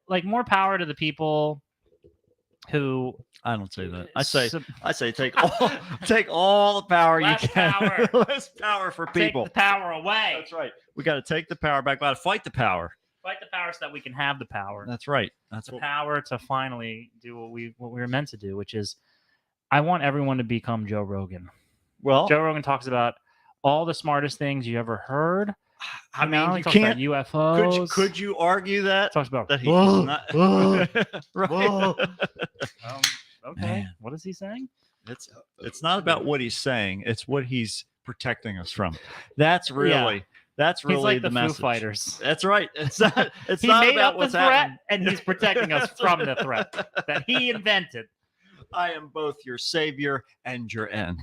like more power to the people who I don't say that. I say take all the power you Less can. power. Less power for people. take the power away. That's right. We got to take the power back. We got to fight the power. Fight the power so that we can have the power. That's right. That's the what. power to finally do what we were meant to do, which is I want everyone to become Joe Rogan. Well, Joe Rogan talks about all the smartest things you ever heard. I mean, he you talks can't. about UFOs. Could you argue that? Talks about That he's not. Right. Okay. Man. What is he saying? It's not about what he's saying. It's what he's protecting us from. That's really. That's really He's like the the message. Foo Fighters. That's right. It's not. It's He not made about up the what's threat, happening. and he's protecting us from the threat that he invented. I am both your savior and your end.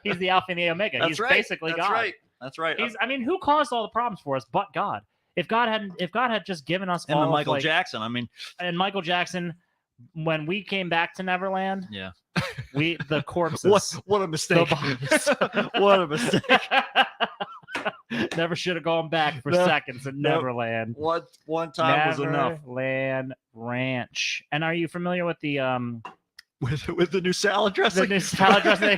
He's the Alpha and the Omega. That's He's right. basically That's God. right. That's right. I mean, who caused all the problems for us but God? If God had just given us And all Michael of, like, Jackson. I mean, and Michael Jackson, when we came back to Neverland, yeah. the corpses. What a mistake. The bodies. What a mistake. Never should have gone back for No, seconds at no. Neverland. One time was enough. Neverland Ranch. And are you familiar with the With the new salad dressing. new salad dressing?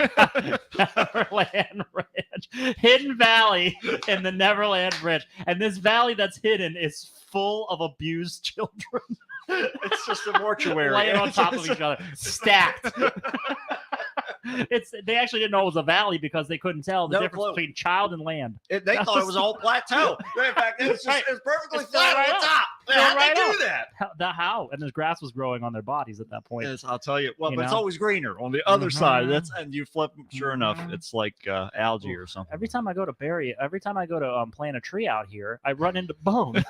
Neverland Ranch, Hidden Valley in the Neverland Ranch, and this valley that's hidden is full of abused children. It's just a mortuary. Laying on top of each other, stacked. They actually didn't know it was a valley because they couldn't tell the No difference clue. between child and land. They thought it was all plateau. In fact, it's Right. perfectly It's still flat right on up. the top. Still How'd right they up. do that? How? And there's grass was growing on their bodies at that point. Yes, I'll tell you. Well, You but it's know? always greener on the other side. Mhm. That's and you flip. Sure enough, Mhm. it's like algae or something. Every time I go to plant a tree out here, I run into bone.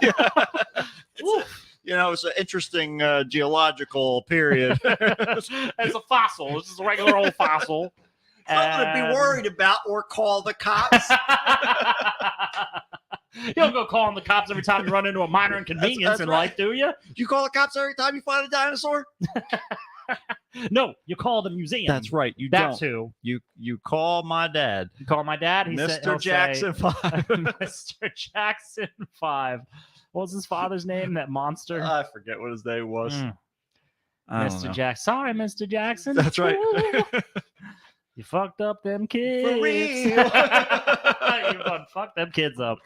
It's an interesting geological period. It's a fossil. It's just a regular old fossil. Something to be worried about or call the cops. You don't go calling the cops every time you run into a minor inconvenience that's in right. life, do you? You call the cops every time you find a dinosaur? No, you call the museum. That's right. You That's don't. who. You call my dad, You call my dad. He'll Mr. say, Jackson 5. Mr. Jackson 5. What was his father's name? That monster. I forget what his name was. I don't Mr. know. Jackson. Sorry, Mr. Jackson. That's right. Ooh. You fucked up them kids. For real. You done fucked them kids up.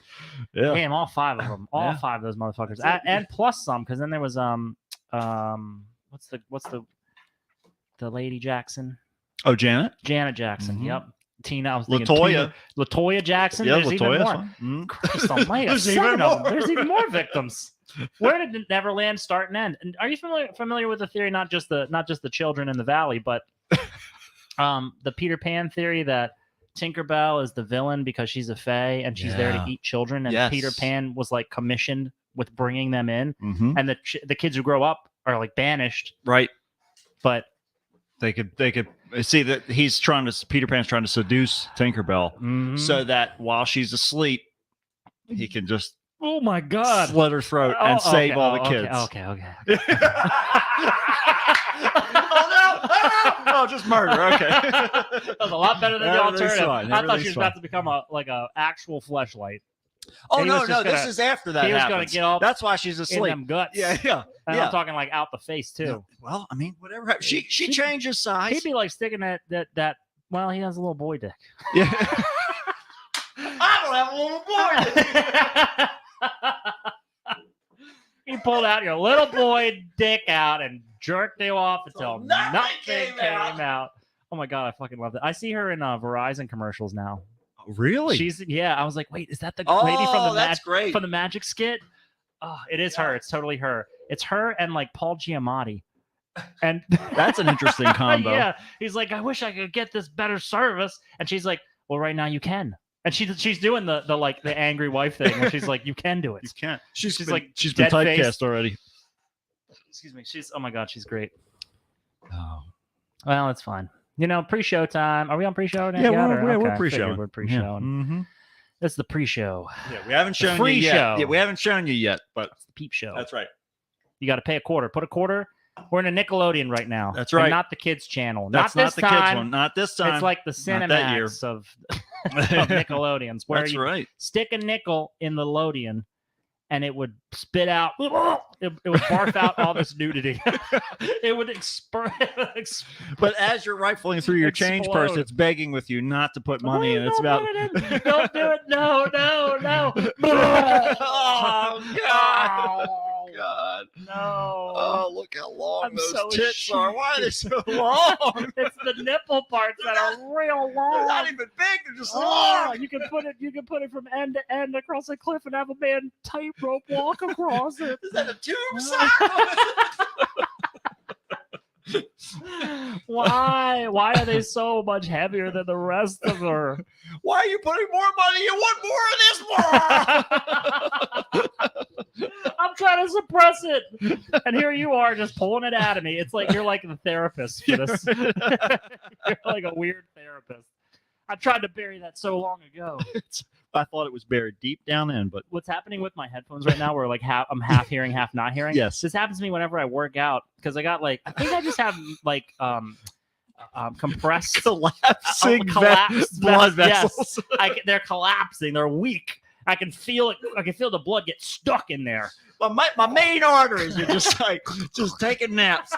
Yeah. Damn, all 5 of them. All Yeah. 5 of those motherfuckers. That's it. And plus some, because then there was what's the lady Jackson? Oh, Janet? Janet Jackson. Mhm. Yep. Tina. I was thinking Latoya. Latoya Jackson. Yeah, There's even Latoya. more. Christ almighty, There's 7 even of them. more. There's even more victims. Where did Neverland start and end? And are you familiar with the theory, not just the children in the valley, but the Peter Pan theory that Tinkerbell is the villain because she's a fae and she's there to Yeah. eat children, and Yes. Peter Pan was like commissioned with bringing them in, Mm-hmm. and the kids who grow up are like banished, Right. but They could see that Peter Pan's trying to seduce Tinkerbell mhm. so that while she's asleep, he can just oh my god, slit her throat and save all the kids. Okay. Oh, just murder. Okay. That was a lot better than the Everything's alternative. fine, I thought she everything's was about to become a actual fleshlight. Oh, He was no. just This gonna- is after that he was happens. gonna get all That's why she's in asleep. them guts. Yeah. And yeah. I'm talking like out the face too. No, well, I mean, whatever. She changes size. He'd be like sticking that. Well, he has a little boy dick. Yeah. I don't have a little boy. You pulled out your little boy dick out and jerked you off until nothing nothing came out. Oh my god, I fucking love it. I see her in Verizon commercials now. Really? I was like, wait, is that the lady from the that's great. from the Magic skit? Oh, it is her. It's totally her. It's her and like Paul Giamatti. And That's an interesting combo. Yeah, he's like, I wish I could get this better service, and she's like, well, right now you can. And she's doing the like the angry wife thing, and she's like, you can do You it. can't. She's She's like been dead-faced. typecast already. Excuse me. Oh my god, she's great. Oh. Well, it's fine. Pre-show time. Are we on pre-show now? Yeah, yet, or- we're okay, pre-showing. figured We're pre-showing. Mm-hmm. It's the pre-show. Yeah, we haven't shown free you yet. show. Yeah, we haven't shown you yet, but It's the peep show. that's right. You got to pay a quarter. Put a quarter. We're in a Nickelodeon right now. That's and right. not the kids channel. That's not not this the time. kids one. Not this time. It's like the Not that year. Cinemax of Nickelodeons, where That's you right. stick a nickel in the Lodeon, and it would spit out it would barf out all this nudity. It would But as you're rifling through your change purse, Explode. it's begging with you not to put money in. It's Don't about. put it in. Don't do it. No. Oh God! God! No. Oh, look how long I'm those so tits are. Why are they so long? It's the nipple parts that are real They're long. not even big. They're just Oh, long. you can put it from end to end across a cliff and have a man tightrope walk across it. Is that a tube sock? Why? Why are they so much heavier than the rest of her? Why are you putting more money? You want more of this more? I'm trying to suppress it, and here you are just pulling it out of me. It's like you're like the therapist for this. You're like a weird therapist. I tried to bury that so long ago. I thought it was buried deep down in, but What's happening with my headphones right now, where like I'm half hearing, half not hearing. Yes. This happens to me whenever I work out because I got like I think I just have like compressed collapsing collapsed blood yes. vessels. They're collapsing. They're weak. I can feel it. I can feel the blood get stuck in there. My main arteries are just just taking naps.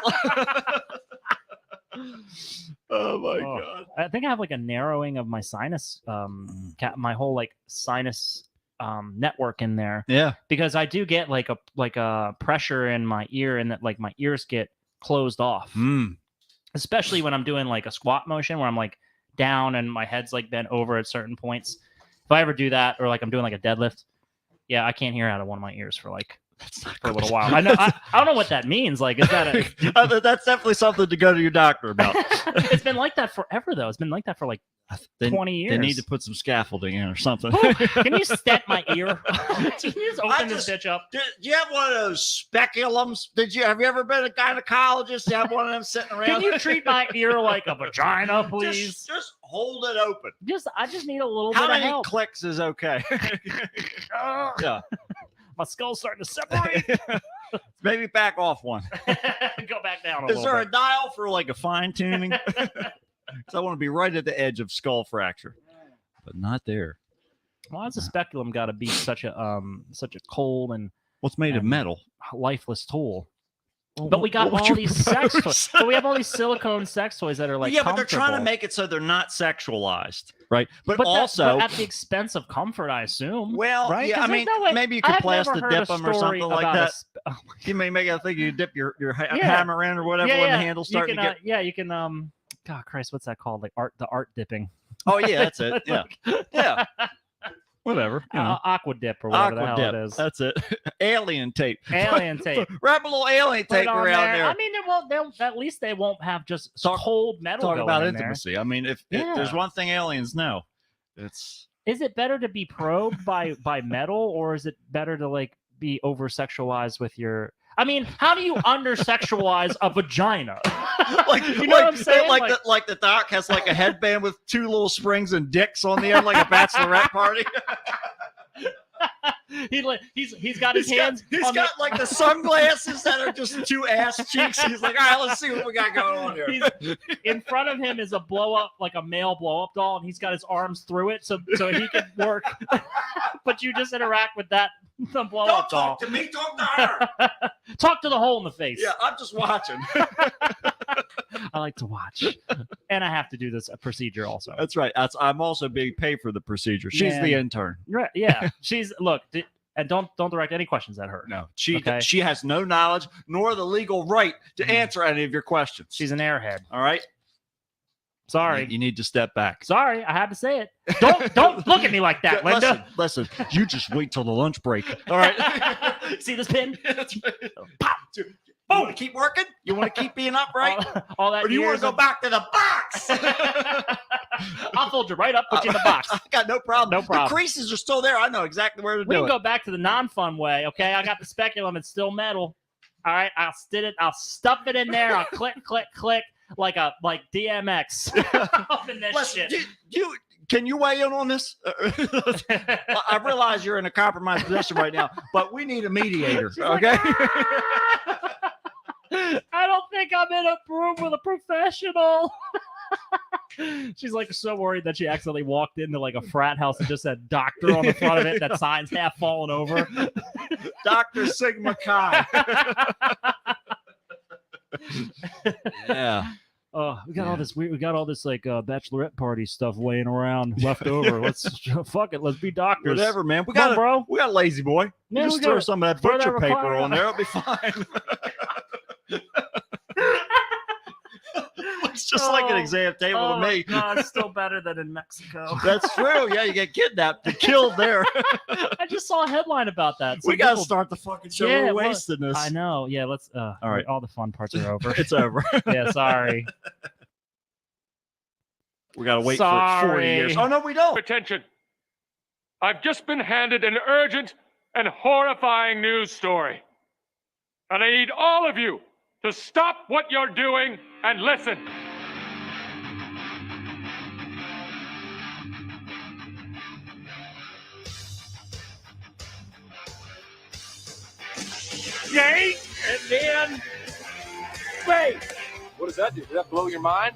Oh my God. I think I have like a narrowing of my sinus, my whole like sinus network in there, Yeah. because I do get like a pressure in my ear, and that like my ears get closed off, especially when I'm doing like a squat motion where I'm like down and my head's like bent over at certain points. If I ever do that, or like I'm doing like a deadlift, yeah, I can't hear out of one of my ears for like for a little while. I know. I don't know what that means. Like, is that That's definitely something to go to your doctor about. It's been like that forever, though. It's been like that for like 20 years. They need to put some scaffolding in or something. Can you stent my ear? Can you just open this bitch up? Do you have one of those speculums? Have you ever been a gynecologist? You have one of them sitting around? Can you treat my ear like a vagina, please? Just hold it open. I just need a little How bit of many help. clicks is okay? Yeah. My skull's starting to separate. Maybe back off one. Go back down a Is little there a bit. dial for like a fine tuning? I want to be right at the edge of skull fracture, but not there. Why has a speculum got to be such a cold and What's made of metal? lifeless tool? But we got all these sex toys. But we have all these silicone sex toys that are like but they're trying to comfortable. make it so they're not sexualized, right? But But also, at the expense of comfort, I assume. well, right? yeah, 'Cause I there's mean, no way- maybe you could I've never plastic heard dip a them or story something like about that. oh my You may make I think you dip your Yeah. hammer in or whatever when the handle's starting to get. Yeah, you can. God, Christ, what's that called? Like the art dipping. Oh yeah, that's it. Yeah, yeah. Whatever. You know. Aqua dip or whatever the Aqua hell dip. it is. That's it. Alien tape. Alien tape. Wrap a little alien Put tape it on around there. I mean, at least they won't have just Talk- cold metal. Talk going about in intimacy. I mean, if Yeah. there's one thing aliens know, it's There. Is it better to be probed by metal, or is it better to like be over sexualized with your? I mean, how do you under sexualize a vagina? You know what I'm saying? Like the doc has like a headband with two little springs and dicks on the end, like a bachelorette party. He's got his hands. He's got like the sunglasses that are just two ass cheeks. He's like, all right, let's see what we got going on here. In front of him is a blow up, like a male blow up doll, and he's got his arms through it, so he can work. But you just interact with the blow Don't up doll. talk to me, talk to her. Talk to the hole in the face. Yeah, I'm just watching. I like to watch, and I have to do this procedure also. That's right. I'm also being paid for the procedure. She's Man. the intern. Right? Yeah, and don't direct any questions at her. No, she Okay. she has no knowledge nor the legal right to answer any of your questions. She's an airhead. all right. Sorry. You need to step back. Sorry, I had to say it. Don't look at me like that, Linda. Listen. You just wait till the lunch break. All right. See this pin? That's right. Pop. You want to keep working? You want to keep being upright? All that. Or do you want years to go of- back to the box? I'll fold you right up, put you in the box. I got no problem. No problem. The creases are still there. I know exactly where to We do can it. go back to the non-fun way, okay? I got the speculum; it's still metal. All right, I'll stuff it in there. I'll click, like DMX. Up in this Listen, shit. can you weigh in on this? I realize you're in a compromised position right now, but we need a mediator. She's like, Okay. I don't think I'm in a room with a professional. She's like so worried that she accidentally walked into like a frat house and just said doctor on the front of it. That sign's half fallen over. Dr. Sigma Chi. Yeah. Oh, we got all this weird. We got all this like bachelorette party stuff laying around left over. Let's fuck it. Let's be doctors. Whatever, man. We Come on, got bro. We got lazy boy. Man, Just we throw gotta some of that throw that butcher paper require- on there. It'll be fine. Looks just like an Oh, exam table Oh to my me. God, it's still better than in Mexico. That's true. Yeah, you get kidnapped and killed there. I just saw a headline about that. We Some got to people- start the fucking show. Yeah, We're well, wasting this. I know. Yeah, let's. All right. all the fun parts are over. It's over. Yeah, sorry. We got to wait for 40 years. Sorry. Oh, no, we don't. Attention. I've just been handed an urgent and horrifying news story. And I need all of you to stop what you're doing and listen. Yay! And then, wait. What does that do? Did that blow your mind?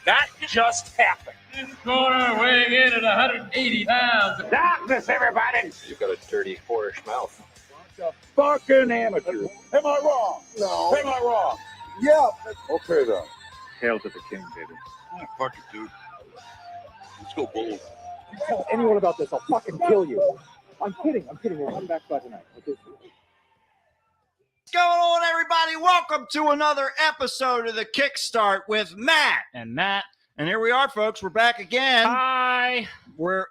That just happened. This corner weighing in at 180 pounds. Darkness, everybody! You've got a dirty, whorish mouth. Fucking amateur. Am I wrong? No. Am I wrong? Yeah. Okay then. Hail to the king, baby. Fuck it, dude. Let's go bold. You tell anyone about this, I'll fucking kill you. I'm kidding. We're coming back by tonight. Okay. What's going on, everybody? Welcome to another episode of the Kickstart with Matt. And Matt. And here we are, folks. We're back again. Hi. We're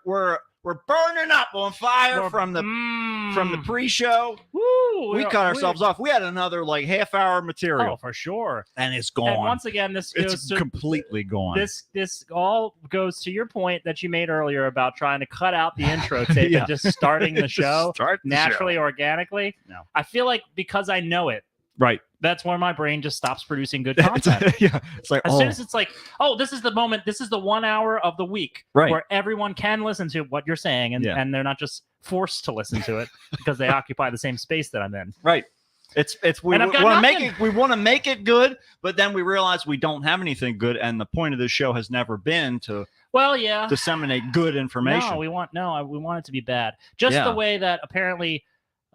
burning up on fire from the pre-show. Woo, We cut ourselves off. We had another like half-hour material, Oh, for sure. and it's gone. And once again, this goes it's to completely gone. this all goes to your point that you made earlier about trying to cut out the intro tape Yeah. and just starting the show Start the naturally, show. organically. No. I feel like because I know it, Right. that's where my brain just stops producing good It's, content. yeah. It's like, As oh, soon as it's like, oh, this is the moment, this is the 1 hour of the week Right. where everyone can listen to what you're saying and, Yeah. and they're not just forced to listen to it because they occupy the same space that I'm in. right. It's we And I've got want to make nothing. it. We want to make it good, but then we realize we don't have anything good, and the point of this show has never been to Well, yeah. disseminate good information. No, we want it to be bad. Just Yeah. the way that apparently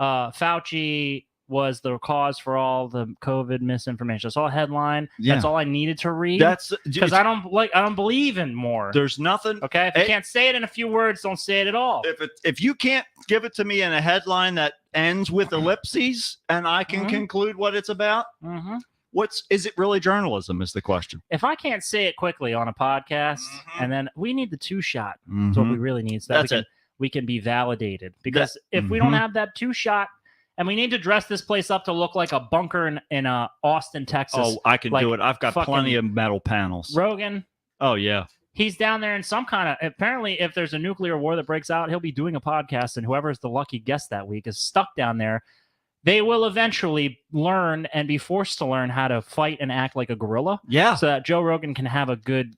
Fauci was the cause for all the COVID misinformation. I saw a headline. Yeah. That's all I needed to read. That's because I don't believe in more. There's nothing. Okay, if you Hey. can't say it in a few words, don't say it at all. If you can't give it to me in a headline that ends with ellipses and I can Mhm. conclude what it's about, hmm is it really journalism? Is the question. If I can't say it quickly on a podcast, Mhm. and then we need the 2-shot. That's what we really need. So that That's we can be validated. Because if we Mhm. don't have that 2-shot, and we need to dress this place up to look like a bunker in Austin, Texas. Oh, I can like do it. I've got fucking plenty of metal panels. Rogan, Oh yeah. he's down there in some kind of. Apparently, if there's a nuclear war that breaks out, he'll be doing a podcast, and whoever's the lucky guest that week is stuck down there. They will eventually learn and be forced to learn how to fight and act like a gorilla, Yeah. so that Joe Rogan can have a good,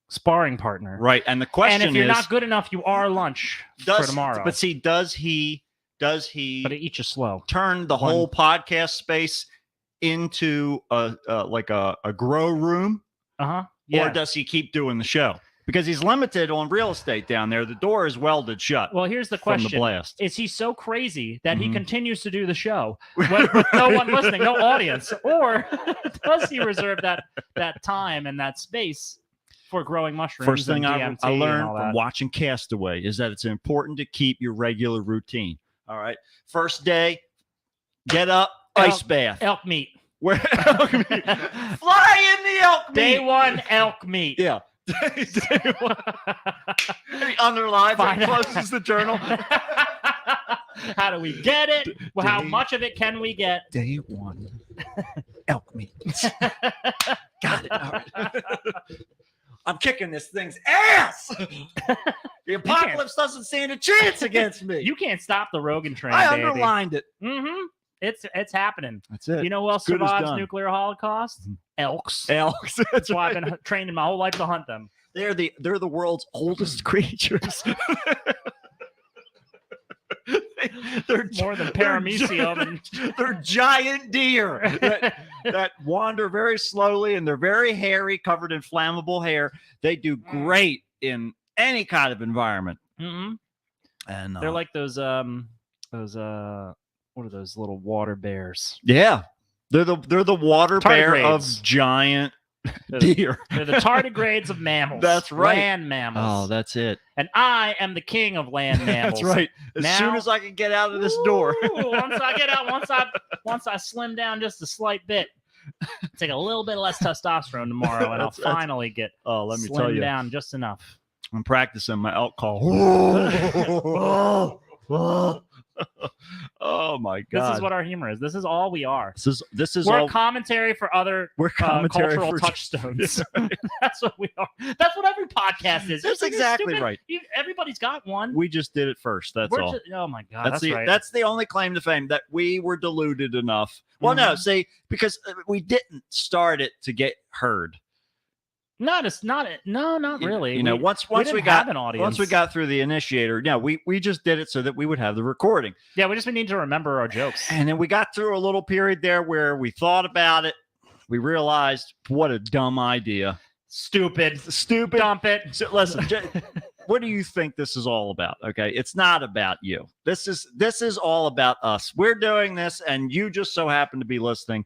sparring partner. Right. And the question And if you're is, not good enough, you are lunch for tomorrow. But see, does he But it eats you slow. turn the One- whole podcast space into like a grow room, Yeah. or does he keep doing the show? Because he's limited on real estate down there. The door is welded shut Well, here's the from the question: blast. Is he so crazy that he Mhm. continues to do the show with no one listening, no audience, or does he reserve that time and that space for growing mushrooms? First thing and I DMT and learned all from that? watching Castaway is that it's important to keep your regular routine. All right. First day, get up, ice bath. elk meat. Where elk meat. Fly in the elk meat. Day 1, elk meat. Yeah. Day one. He underlines Find and out. closes the journal. How do we get it? Well, how Day- much of it can we get? Day 1, elk meat. Got it. All right. I'm kicking this thing's ass. The apocalypse doesn't stand a chance against me. You can't stop the Rogan train, I baby. underlined it. Mm-hmm. It's happening. That's it. You know who else good as survives done. nuclear holocaust? Mhm. Elks. Elks. That's That's why I've right. been training my whole life to hunt them. They're the world's oldest creatures. They're More than they're paramecium and They're giant deer that wander very slowly, and they're very hairy, covered in flammable hair. They do great in any kind of environment. Mhm. And They're like those what are those little water bears? yeah, they're the water bear of Tardigrades. giant They're the- deer. They're the tardigrades of mammals. That's right. Land mammals. Oh, that's it. And I am the king of land mammals. That's right. As soon Now- as I can get out of this door. Ooh, once I get out, once I slim down just a slight bit, take a little bit less testosterone tomorrow, and I'll That's- finally get Oh, let me slim tell you, down just enough. I'm practicing my elk call. Oh my god! This is what our humor is. This is all we are. this is We're all a commentary for other we're commentary cultural for touchstones. That's what we are. That's what every podcast is. That's You're exactly stupid. right. Everybody's got one. We just did it first. That's We're all. oh my god, that's, right. That's the only claim to fame, that we were deluded enough. Well, no, Mhm. see, because we didn't start it to get heard. not You- really. You know, We- once didn't we got have an audience. once we got through the initiator, yeah, we just did it so that we would have the recording. yeah, we just need to remember our jokes. And then we got through a little period there where we thought about it. We realized what a dumb idea. Stupid. Stupid. Dump it. So listen, what do you think this is all about? Okay, it's not about you. This is all about us. We're doing this, and you just so happen to be listening.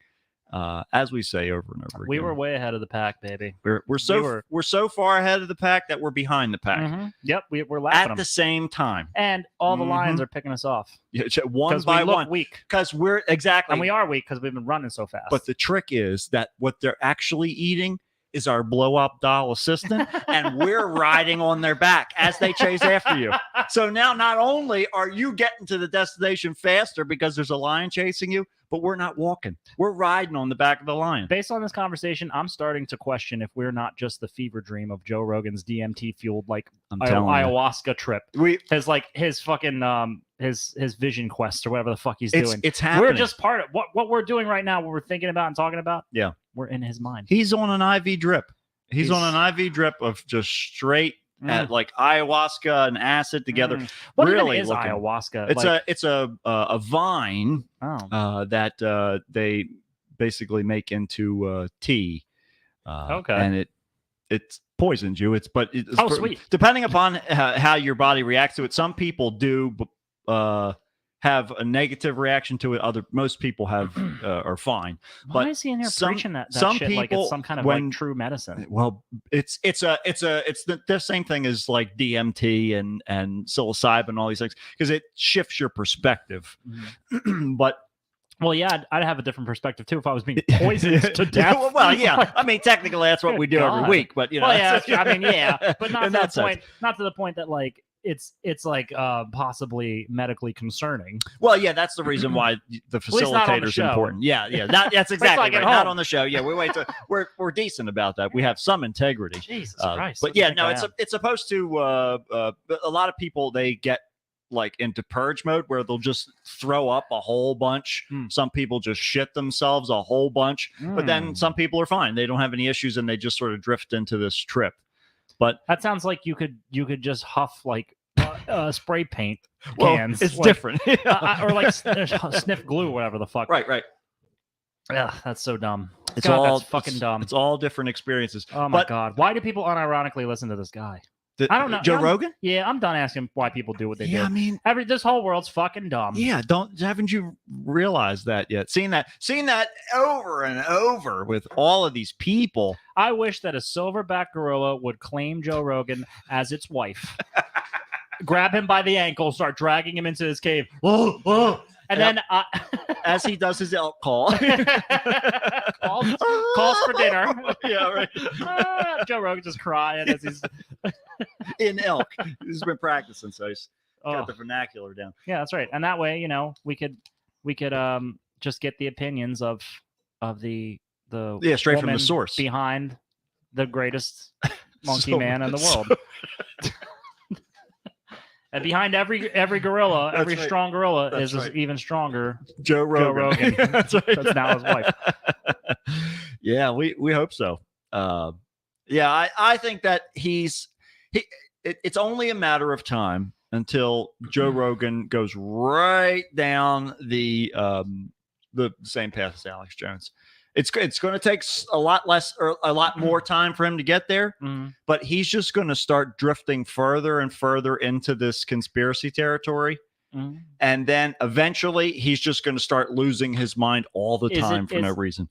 As we say over and over We again, were way ahead of the pack, baby. we're so far ahead of the pack that we're behind the pack Mhm. Yep, we're laughing at them. the same time. And all the lions Mhm. are picking us off Yeah, one because we by look one, weak, because we're exactly. and we are weak because we've been running so fast. But the trick is that what they're actually eating is our blow up doll assistant, and we're riding on their back as they chase after you. So now not only are you getting to the destination faster because there's a lion chasing you, but we're not walking. We're riding on the back of the lion. Based on this conversation, I'm starting to question if we're not just the fever dream of Joe Rogan's DMT fueled I'm telling you. ayahuasca trip. His fucking his vision quest or whatever the fuck he's doing. It's happening. We're just part of what we're doing right now. What we're thinking about and talking about. Yeah. We're in his mind. He's on an IV drip. He's He's- on an IV drip of just straight Mm. at like ayahuasca and acid together. Mm. What really even is looking- ayahuasca? It's a vine oh. that they basically make into tea. Okay. And it poisons you. It's Oh, sweet. Depending upon how your body reacts to it. Some people do have a negative reaction to it. Most people have are fine. Why but is he in here some- preaching that some shit like people, it's some kind of when- like true medicine? Well, it's the same thing as like DMT and psilocybin and all these things, because it shifts your perspective. But Well, yeah, I'd have a different perspective too if I was being poisoned to death. well, yeah. I mean, technically, that's what we do every God. week. But you know, Well, yeah, that's- I mean, yeah, but not in to the that sense. point. Not to the point that like it's like possibly medically concerning. Well, yeah, that's the reason why the least not on the facilitator is show. important. Yeah, that's exactly like at right. Not home. on the show. Yeah, we wait to we're decent about that. We have some integrity. Jesus Uh, Christ! but what do you yeah, think no, I it's am? it's supposed to. A lot of people, they get like into purge mode where they'll just throw up a whole bunch. Some people just shit themselves a whole bunch, but then Mm. some people are fine. They don't have any issues and they just sort of drift into this trip. But That sounds like you could just huff like spray paint well, cans. it's like, different. or like sniff glue, whatever the fuck. right. Ugh, that's so dumb. It's God, all that's fucking dumb. It's all different experiences. Oh my but god! Why do people unironically listen to this guy? I don't know. Joe I'm- Rogan? Yeah, I'm done asking why people do what they Yeah, I do. mean, This whole world's fucking dumb. yeah, haven't you realized that yet? Seeing that over and over with all of these people. I wish that a silverback gorilla would claim Joe Rogan as its wife, grab him by the ankle, start dragging him into his cave, and then As he does his elk call. calls for dinner. Yeah, right. Joe Rogan just crying as he's. In elk. He's been practicing, so he's Oh, got the vernacular down. yeah, that's right. And that way, we could just get the opinions of the Yeah, straight from the woman source. behind the greatest monkey So- man in the world. And behind every gorilla, That's every right. strong gorilla That's is right. even stronger. Joe Rogan. Rogan. That's, right. That's now his wife. Yeah, we hope so. Yeah, I think that it's only a matter of time until Joe Rogan goes right down the same path as Alex Jones. It's going to take a lot less or a lot more time for him to get there, but he's just going to start drifting further and further into this conspiracy territory. And then eventually he's just going to start losing his mind all the time for no reason.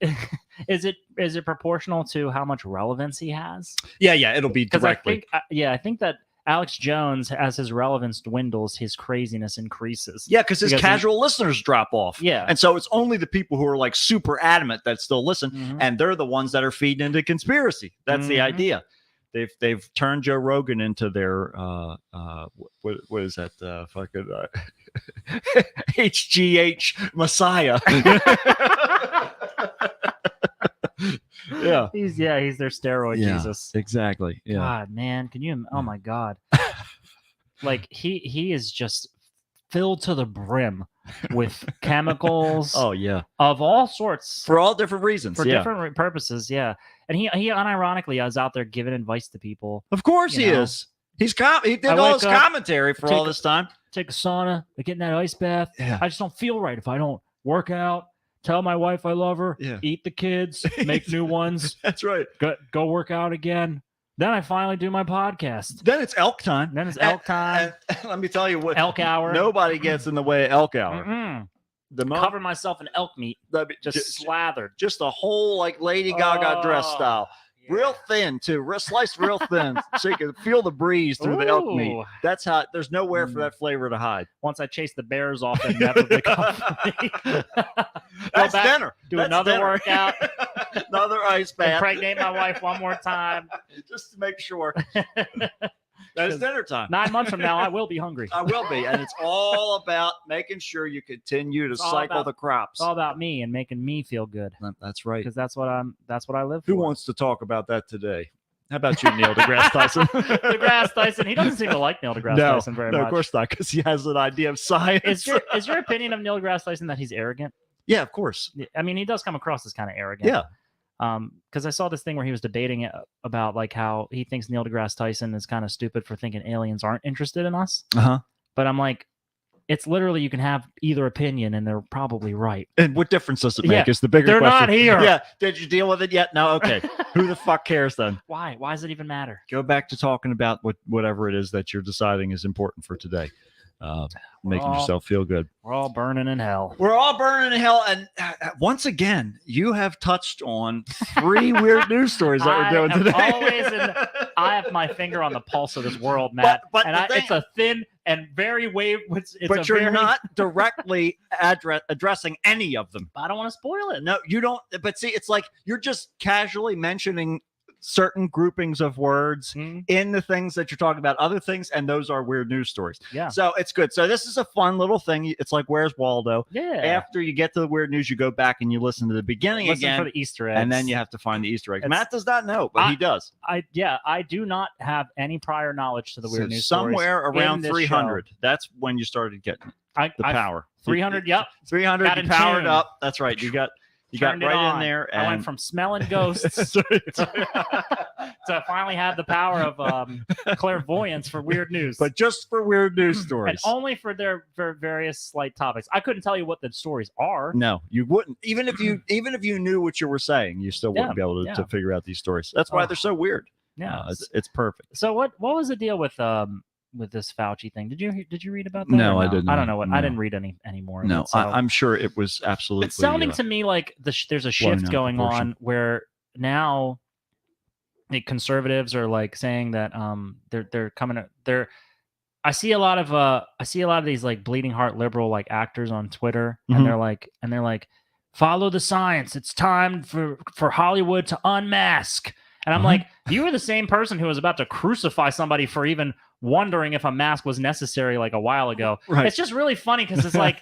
Is it proportional to how much relevance he has? Yeah, it'll be directly. I think that Alex Jones, as his relevance dwindles, his craziness increases. Yeah, because his casual listeners drop off. Yeah. And so it's only the people who are like super adamant that still listen, and they're the ones that are feeding into conspiracy. That's the idea. They've turned Joe Rogan into their what is that fucking HGH Messiah. He's their steroid Jesus. Exactly. Yeah. God, man, can you? Oh my God. Like he is just filled to the brim with chemicals. Oh yeah, of all sorts, for all different reasons, for different purposes. Yeah, and he unironically is out there giving advice to people. Of course he is. He did all his commentary for all this time. Take a sauna, get in that ice bath. Yeah. I just don't feel right if I don't work out. Tell my wife I love her. Yeah. Eat the kids. Make new ones. That's right. Go work out again. Then I finally do my podcast. Then it's elk time. And let me tell you what. Elk hour. Nobody gets in the way of elk hour. Cover myself in elk meat. Just slathered. Just a whole like Lady Gaga dress style. Yeah. Real thin too. Sliced real thin so you can feel the breeze through the elk meat. That's how. There's nowhere for that flavor to hide. Once I chase the bears off, and never pick up. That's dinner. Do another workout. Another ice bath. Impregnate my wife one more time. Just to make sure. That is dinner time. 9 months from now, I will be hungry. I will be. And it's all about making sure you continue to cycle the crops. It's all about me and making me feel good. That's right. Because that's what I live for. Who wants to talk about that today? How about you, Neil deGrasse Tyson? deGrasse Tyson. He doesn't seem to like Neil deGrasse Tyson very much. No, of course not, because he has an idea of science. Is your opinion of Neil deGrasse Tyson that he's arrogant? Yeah, of course. I mean, he does come across as kind of arrogant. Yeah. Because I saw this thing where he was debating about like how he thinks Neil deGrasse Tyson is kind of stupid for thinking aliens aren't interested in us. But I'm like, it's literally you can have either opinion and they're probably right. And what difference does it make? Is the bigger question. They're not here. Yeah. Did you deal with it yet? No. Okay. Who the fuck cares then? Why? Why does it even matter? Go back to talking about whatever it is that you're deciding is important for today. Making yourself feel good. We're all burning in hell. We're all burning in hell. And once again, you have touched on 3 weird news stories that we're doing today. I have my finger on the pulse of this world, Matt. But it's a thin and very wave. But you're not directly addressing any of them. I don't want to spoil it. No, you don't. But see, it's like you're just casually mentioning certain groupings of words in the things that you're talking about, other things, and those are weird news stories. Yeah. So it's good. So this is a fun little thing. It's like Where's Waldo? Yeah. After you get to the weird news, you go back and you listen to the beginning again for the Easter eggs, and then you have to find the Easter eggs. Matt does not know, but he does. I do not have any prior knowledge to the weird news. Somewhere around 300. That's when you started getting the power. 300. Yep. 300. You powered up. That's right. You got right in there. And I went from smelling ghosts to finally have the power of clairvoyance for weird news. But just for weird news stories. And only for their various slight topics. I couldn't tell you what the stories are. No, you wouldn't. Even if you knew what you were saying, you still wouldn't be able to figure out these stories. That's why they're so weird. Yeah. It's perfect. So what was the deal with this Fauci thing? Did you read about that? No, I didn't. I don't know what. No. I didn't read any more. No, I'm sure it was absolutely. It's sounding to me like there's a shift going on where now the conservatives are like saying that they're coming. I see a lot of these like bleeding heart liberal like actors on Twitter, and they're like, follow the science. It's time for Hollywood to unmask. And I'm like, you were the same person who was about to crucify somebody for even wondering if a mask was necessary like a while ago. Right. It's just really funny because it's like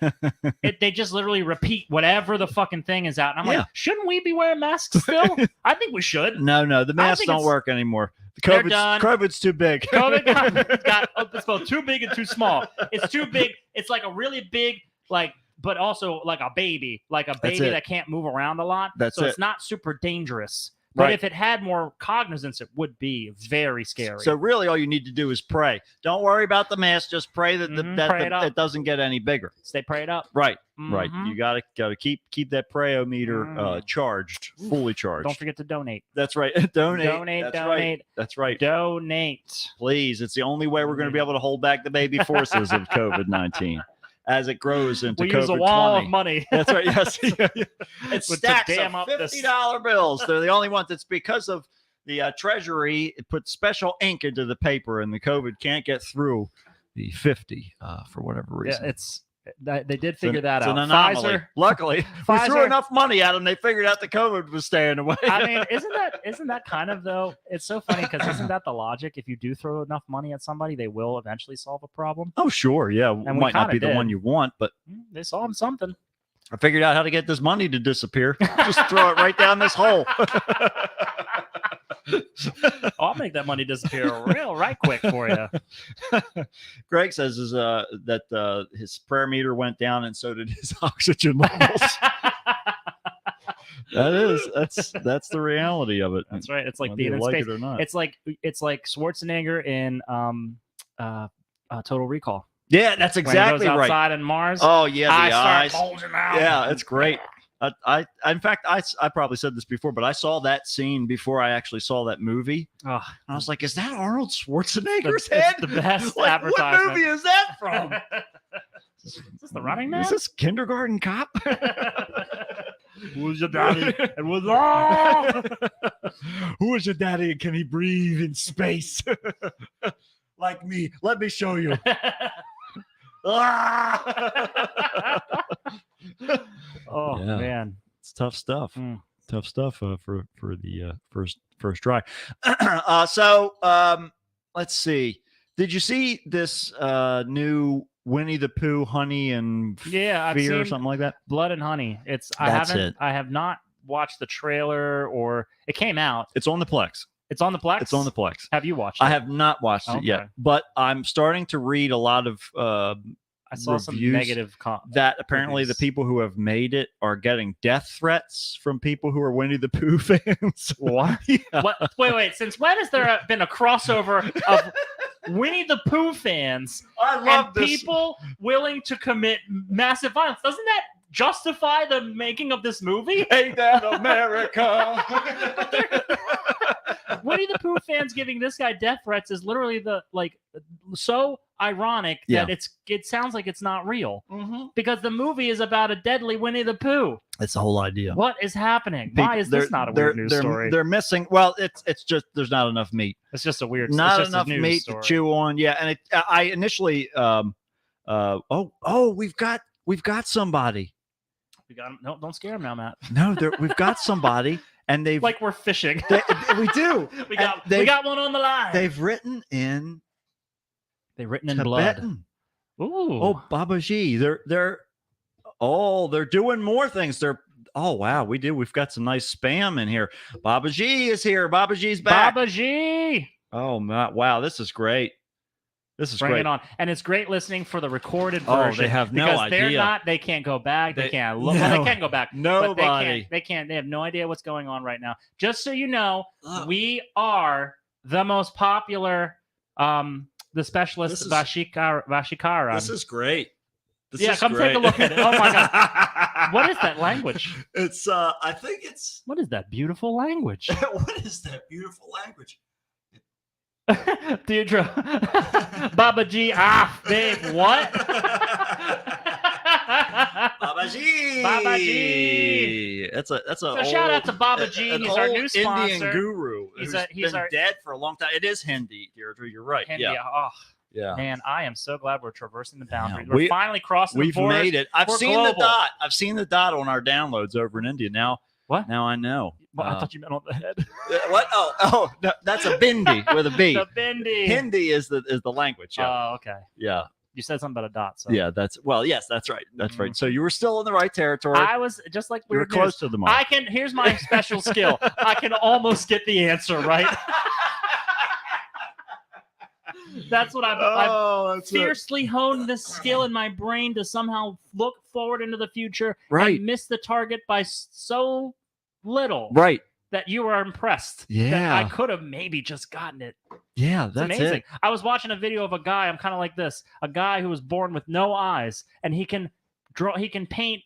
they just literally repeat whatever the fucking thing is out. And I'm like, shouldn't we be wearing masks still? I think we should. No, the masks don't work anymore. COVID's too big. COVID got it's both too big and too small. It's too big. It's like a really big, like, but also like a baby that can't move around a lot. It's not super dangerous. But Right. if it had more cognizance, it would be very scary. So really, all you need to do is pray. Don't worry about the mass. Just pray that Pray it up. it doesn't get any bigger. stay prayed up. Right. Right. Mhm. You gotta keep that prayometer charged, fully charged. Don't forget to donate. That's right. Donate. Donate, That's donate. Right. That's right. Donate. Please, it's the only way we're going to be able to hold back the baby forces of COVID-19 as it grows into We COVID-20. use a wall of money. That's right. Yes. It's With to stacks dam of up this- $50 bills. They're the only ones. It's because of the Treasury. It puts special ink into the paper, and the COVID can't get through the 50 for whatever reason. Yeah, they did figure that It's out. an anomaly. Pfizer. Luckily, we threw Pfizer- enough money at them. They figured out the COVID was staying away. I mean, isn't that kind of though? It's so funny because isn't that the logic? If you do throw enough money at somebody, they will eventually solve a problem. oh, sure. Yeah. It we might not be kinda the one did. you want, but They solved something. I figured out how to get this money to disappear. Just throw it right down this hole. I'll make that money disappear right quick for you. Greg says that his prayer meter went down and so did his oxygen levels. That's the reality of it. That's right. It's like Whether being you in like space. it or not. It's like Schwarzenegger in Total Recall. Yeah, that's When he exactly goes right. outside in Mars. Oh yeah, I the start eyes. bulging out. Yeah, it's great. I in fact I probably said this before, but I saw that scene before I actually saw that movie. Oh, And I was like, is that Arnold Schwarzenegger's it's head? the best Like, advertisement. what movie is that from? Is this the Running Man? Is this Kindergarten Cop? Who's your daddy? And was oh! Who is your daddy and can he breathe in space? Like me. Let me show you. Oh Yeah. man. It's tough stuff. Mm. Tough stuff for the first try. So let's see. Did you see this new Winnie the Pooh, Honey and Yeah, I've Fear or seen something like that? Blood and Honey. That's I have not watched the trailer or it came out. It's on the Plex. It's on the Plex. It's on the Plex. Have you watched it? I have not watched it yet, Okay. but I'm starting to read a lot of I saw some reviews negative that apparently the reviews. people who have made it are getting death threats from people who are Winnie the Pooh fans. What? Yeah. What? Wait. Since when has there been a crossover of Winnie the Pooh fans I and people willing to commit massive violence? Doesn't that justify the making of this movie? Ain't that America? Winnie the Pooh fans giving this guy death threats is literally so ironic Yeah. that it sounds like it's not real because the movie is about a deadly Winnie the Pooh. That's the whole idea. What is happening? Why is this not a weird news story? They're missing. Well, it's just there's not enough meat. It's just a weird. Not it's just a enough news meat story. to chew on. Yeah, and I initially we've got somebody. We got him. No, don't scare him now, Matt. No, we've got somebody, and they've Like we're fishing. we do. we And got one on the line. They've written in They've written in blood. Tibetan. Ooh. Oh, Babaji. They're doing more things. We've got some nice spam in here. Babaji is here. Babaji's back. Baba G. Oh my, wow, this is great. This is Bring great. it on. And it's great listening for the recorded Oh, version. they have no because they're idea. not, they can't go back. They They- can't look. Well, no. they can go back. But Nobody. they can't. They have no idea what's going on right now. Just so you know, Ugh. we are the most popular, the specialist This is- Vashikara. This is great. This Yeah, is come take great. a look at it. Oh my God. What is that language? It's I think it's What is that beautiful language? what is that beautiful language? Deirdre. Baba G. Ah, babe, what? Babaji. Babaji. That's a So shout out to Baba G. an He's our old new sponsor. Indian guru. He's He's our- been dead for a long time. It is Hindi, Deirdre. You're right. Hindi. Yeah. Oh, Yeah. man, I am so glad we're traversing the boundaries. Yeah, We're finally crossing the We've borders. made it. I've We're seen the global. dot. I've seen the dot on our downloads over in India. Now, What? Now I know. Well, I thought you meant on the head. What? Oh, no, that's a bindi with a B. The bindi. Hindi is the language. Yeah, Oh, okay. yeah, You said something about a dot. So yeah. Yes, that's right. That's right. So you were still in the right territory. I was just like you were weird close news. to the mark. Here's my special skill. I can almost get the answer right. That's what I've that's fiercely honed this skill in my brain to somehow look forward into the future Right. and miss the target by so little. Right. that you were impressed. That Yeah. I could have maybe just gotten it. Yeah, It's that's amazing. it. I was watching a video of a guy. I'm kind of like this. A guy who was born with no eyes, and he can draw. He can paint.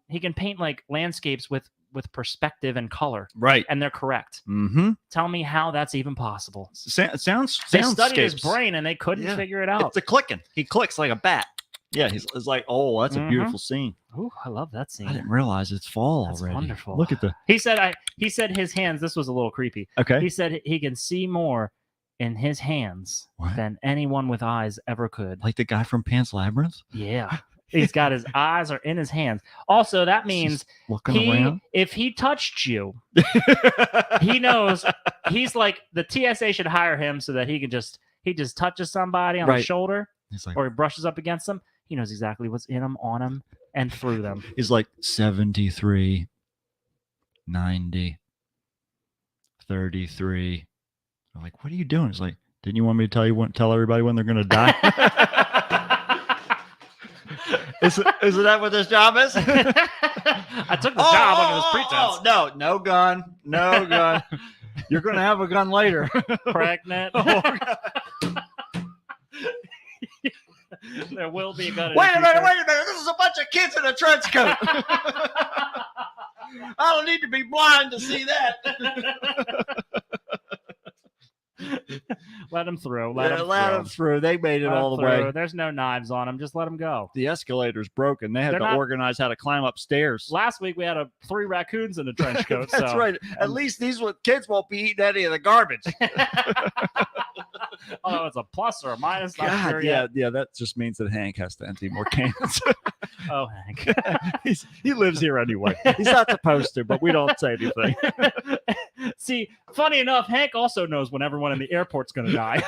He can paint like landscapes with perspective and color, Right. and they're correct. Mm-hmm. Tell me how that's even possible. Sounds. They studied his soundscapes. brain and they couldn't Yeah. figure it out. It's a clicking. He clicks like a bat. Yeah, it's like, oh, that's a Mhm. beautiful scene. Ooh, I love that I scene. didn't realize it's fall That's already. wonderful. Look at the. He said his hands. This was a little creepy. Okay. He said he can see more in his hands What? than anyone with eyes ever could. Like the guy from Pan's Labyrinth. Yeah. He's got his eyes are in his hands. Also, that means Just looking around. if he touched you, he knows he's like the TSA should hire him so that he just touches somebody on the Right. shoulder He's like, or he brushes up against them. He knows exactly what's in them, on them, and through them. he's like 73, 90, 33. I'm like, what are you doing? He's like, didn't you want me to tell everybody when they're going to die? Isn't that what this job is? I took the job under this pretense. No gun. No gun. You're going to have a gun later. Pregnant. Oh, There will be a gun. in Wait the a minute, future. wait a minute. This is a bunch of kids in a trench coat. I don't need to be blind to see that. Let him through. Let them through. They made it Let 'em all the through. way. There's no knives on them. Just let them go. The escalator's broken. They had They're to not- organize how to climb upstairs. Last week we had 3 raccoons in a trench coat. That's so. right. At least these kids won't be eating any of the garbage. Although it's a plus or a minus, not God, sure yeah, yet. yeah. That just means that Hank has to empty more cans. Oh, Hank. He lives here anyway. He's not supposed to, but we don't say anything. See, funny enough, Hank also knows when everyone in the airport's going to die.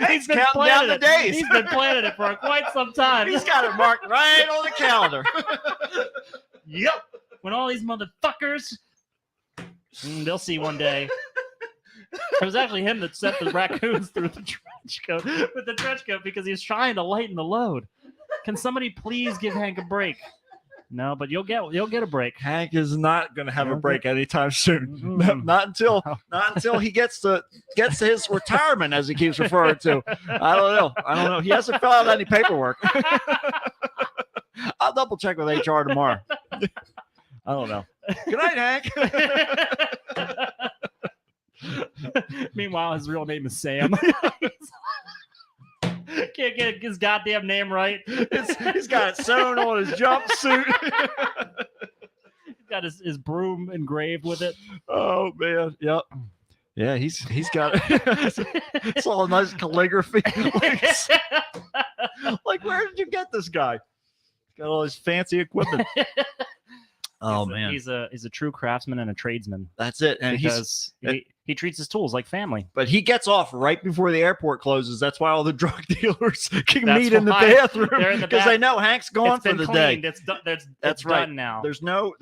He's counting down the days. He's been planning it for quite some time. He's got it marked right on the calendar. Yep. When all these motherfuckers, they'll see one day. It was actually him that sent the raccoons through the trench coat with the trench coat because he was trying to lighten the load. Can somebody please give Hank a break? No, but you'll get a break. Hank is not going to have a Okay. break anytime soon. Mhm. Not until he gets to his retirement, as he keeps referring to. I don't know. He hasn't filled out any paperwork. I'll double check with HR tomorrow. I don't know. Good night, Hank. Meanwhile, his real name is Sam. Can't get his goddamn name right. He's got it sewn on his jumpsuit. He's got his broom engraved with it. Oh man, yep. Yeah, he's got it. It's all nice calligraphy. Like, where did you get this guy? He's got all his fancy equipment. Oh man, he's a true craftsman and a tradesman that's it. And because he treats his tools like family. but he gets off right before the airport closes. That's why all the drug dealers can That's meet in the why bathroom they're in the because they know Hank's gone It's for been the cleaned. day. It's done. That's It's right. done now. There's no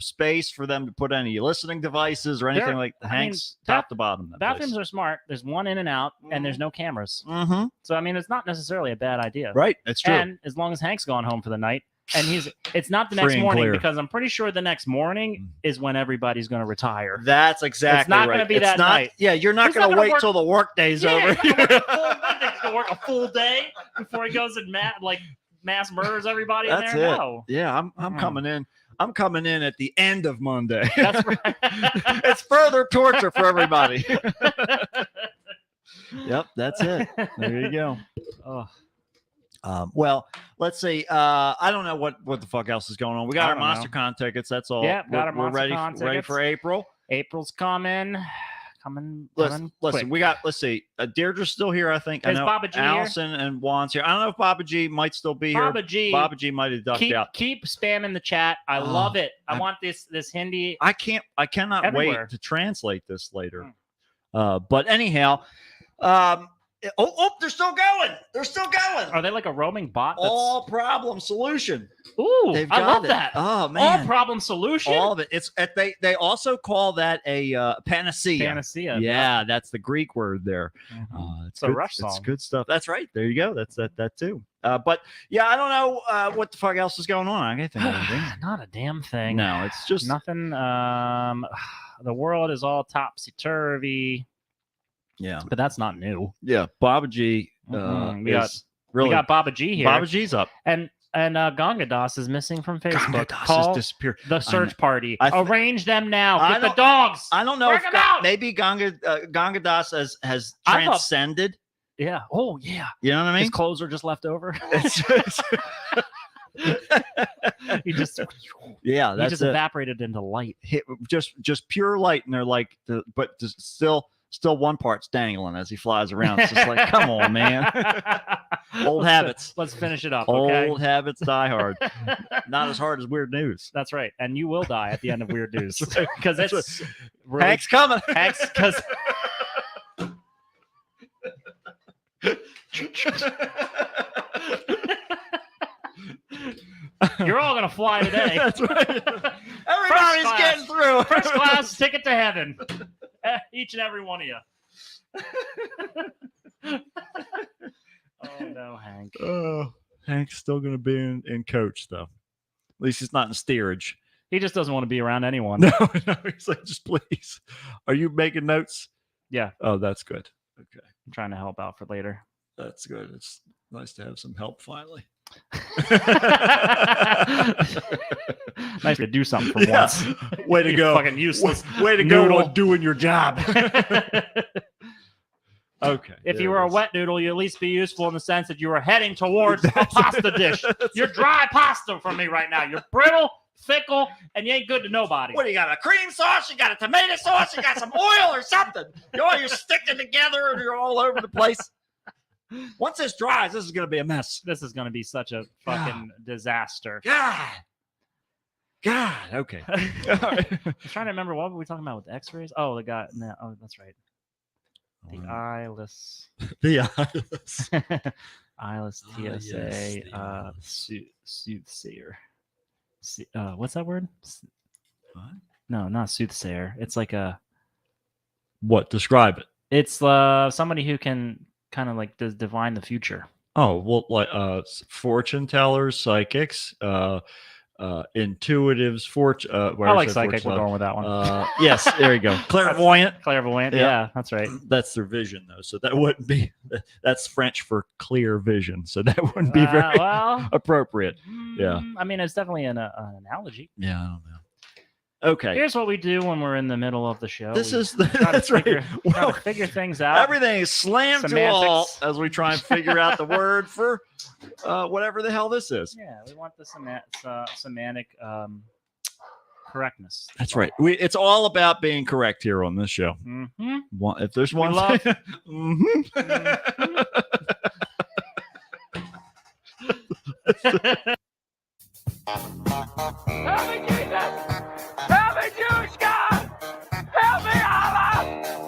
space for them to put any listening devices or anything There- like I mean, Hank's top to bottom. Bathrooms are smart. There's one in and out, and there's no cameras. Mm-hmm. So I mean, it's not necessarily a bad idea. Right, that's true. And as long as Hank's gone home for the night, and it's not the Free next and morning clear. because I'm pretty sure the next morning is when everybody's going to retire. That's exactly not right. gonna be It's that not- night. Yeah, you're not He's going not to gonna wait work- till the work day's Yeah, over. he's gonna work a full day before he goes and mass murders everybody That's in there. it. No. Yeah, I'm Mm. coming in. I'm coming in at the end of Monday. That's right. It's further torture for everybody. Yep, that's it. There you go. Oh, Well, let's see. I don't know what the fuck else is going on. We got I our don't know. MonsterCon tickets. That's all. Yeah, got our we're ready. MonsterCon Ready tickets. for April. April's coming. Listen, quick. we got. Let's see. Deirdre's still here. I think. I Is know Baba G here? Allison and Juan's here. I don't know if Baba G might still be here. Baba G. Baba G might have ducked out. Keep spamming the chat. I Oh, love it. I I- want this Hindi. I cannot Everywhere. wait to translate this later. Hmm. But anyhow, They're still going. They're still going. Are they like a roaming bot? All problem solution. Ooh, They've I got love it. that. Oh All man, problem solution. all of it. It's they also call that a panacea. Panacea. Yeah, that's the Greek word there. Mhm. It's a good, Rush It's song. good stuff. That's right. There you go. That's that too. But yeah, I don't know what the fuck else is going on. I can't think of anything. Not a damn thing. No, it's just Nothing. The world is all topsy turvy, yeah, but that's not new. yeah. Baba G Mhm. We is really We got Baba G here, Baba G's up. and Ganga Das is missing from Facebook. Gangadas Call has disappeared. the search party. I th- Arrange them now. I Get the don't- dogs. I don't know Bring if 'em out! maybe Ganga Das has I thought- transcended. Yeah. Oh yeah. You know what I mean? His clothes are just left over. he just yeah, he that's just it. evaporated into light. Just pure light, and they're like, but still one part's dangling as he flies around. It's just like, come on, man. Old habits. Let's finish it up. Okay. Old habits die hard. Not as hard as weird news. That's right. And you will die at the end of Weird News That's right. because That's it's really Hank's coming. Hank's because you're all gonna fly today. That's right. Everybody's class. getting through. First class ticket to heaven. Each and every one of you. Oh no, Hank. Oh, Hank's still going to be in coach, though. At least he's not in steerage. He just doesn't want to be around anyone. No, he's like, just please. Are you making notes? Yeah. Oh, that's good. Okay, I'm trying to help out for later. that's good. It's nice to have some help finally. Nice to do something for Yeah. once. Way to You go. fucking useless. Way to go noodle. on doing your job. Okay. If there you it were a is. wet noodle, you at least be useful in the sense that you were heading towards a pasta dish. You're dry pasta for me right now. You're brittle, fickle, and you ain't good to nobody. What do you got? A cream sauce? You got a tomato sauce? You got some oil or something? You're sticking together and you're all over the place. Once this dries, this is going to be a mess. This is going to be such a fucking disaster. God. Okay. All right. I'm trying to remember what were we talking about with the X-rays? Oh, the guy. No, oh, that's right. The eyeless, The eyeless. eyeless Ah, TSA, yes, the soothsayer. What's that word? What? No, not soothsayer. It's like What? Describe it. it's somebody who can kind of like divine the future. Oh, well, like fortune tellers, psychics, intuitives, fortune. I like psychic. We're going with that one. Yes, there you go. Clairvoyant. Clairvoyant. yeah. Yeah, that's right. That's their vision, though. So that wouldn't be. That's French for clear vision. So that wouldn't be very Well, appropriate. Yeah. I mean, it's definitely an analogy. Yeah, I don't know. Okay. Here's what we do when we're in the middle of the show. This We is try to that's right. figure, try Well, to figure things out. everything is slammed to a halt Semantics. as we try and figure out the word for whatever the hell this is. Yeah, we want the semantic correctness. That's right. It's all about being correct here on this show. Mm-hmm. If there's one love- thing, Mhm. Help me, Jesus! Help me, Jewish God! Help me, Allah!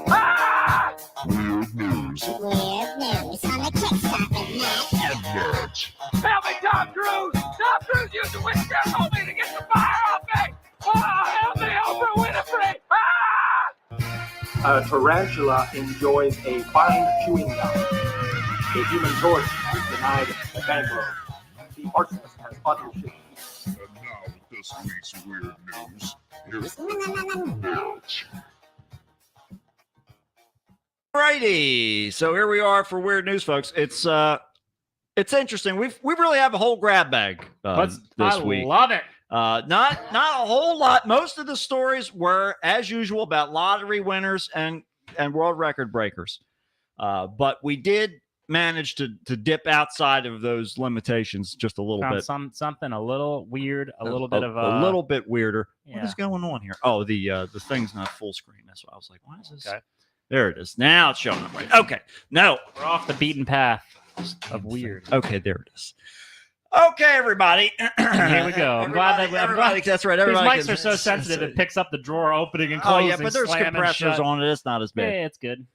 Ah! Weird news. Weird news on the Kickstarter net. Help me, Tom Cruise! Tom Cruise used a witchcraft on me to get the fire off me! Ah, help me, Oprah Winfrey! Ah! A tarantula enjoys a fine chewing gum. The human torch is denied a bank loan. The arsonist has other shit. And now with this week's weird news, here's Mitch. Righty. So here we are for weird news, folks. It's interesting. We really have a whole grab bag this I week. love it. Not a whole lot. Most of the stories were, as usual, about lottery winners and world record breakers. But we did manage to dip outside of those limitations just a little Found bit. something a little weird, a little bit of a little bit weirder. What yeah. is going on here? Oh, the thing's not full screen. That's why I was like, why is this? Okay. There it is. Now it's showing up right. Okay. No. We're off the beaten path of weird. Okay, there it is. Okay, everybody. Here we go. I'm glad that everybody. That's right. These Everybody mics can- are so sensitive; it picks up the drawer opening and Oh closing. yeah, but there's slamming compressors shut. on it. It's not as bad. Yeah, it's good.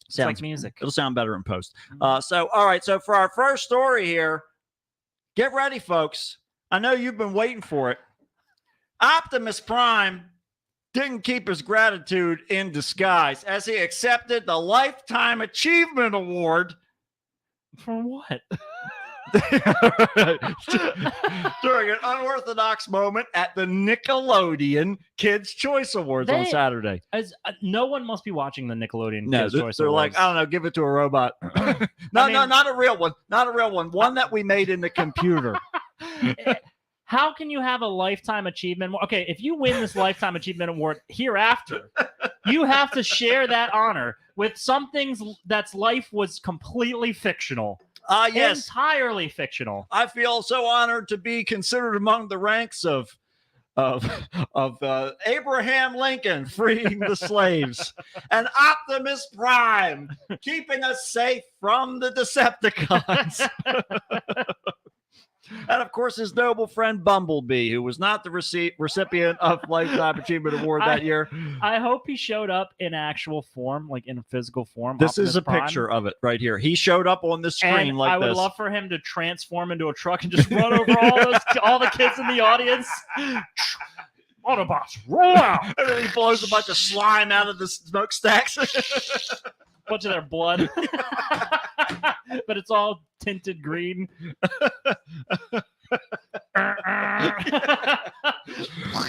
It's like music. It'll sound better in post. All right. So for our first story here, get ready, folks. I know you've been waiting for it. Optimus Prime didn't keep his gratitude in disguise as he accepted the Lifetime Achievement Award. For what? During an unorthodox moment at the Nickelodeon Kids' Choice Awards on Saturday. No one must be watching the Nickelodeon No, Kids' Choice they're Awards. like, I don't know, give it to a robot. No, not a real one. Not a real one. One that we made in the computer. How can you have a Lifetime Achievement? Okay, if you win this Lifetime Achievement Award hereafter, you have to share that honor with something that's life was completely fictional. Yes. Entirely fictional. I feel so honored to be considered among the ranks of Abraham Lincoln freeing the slaves and Optimus Prime keeping us safe from the Decepticons. And of course, his noble friend Bumblebee, who was not the recipient of Lifetime Achievement Award that year. I hope he showed up in actual form, like in physical form. This Optimus is a Prime. Picture of it right here. He showed up on the screen and like this. I would love for him to transform into a truck and just run over all the kids in the audience. Autobots, roll out! And then he blows a bunch of slime out of the smokestacks. Bunch of their blood. But it's all tinted green.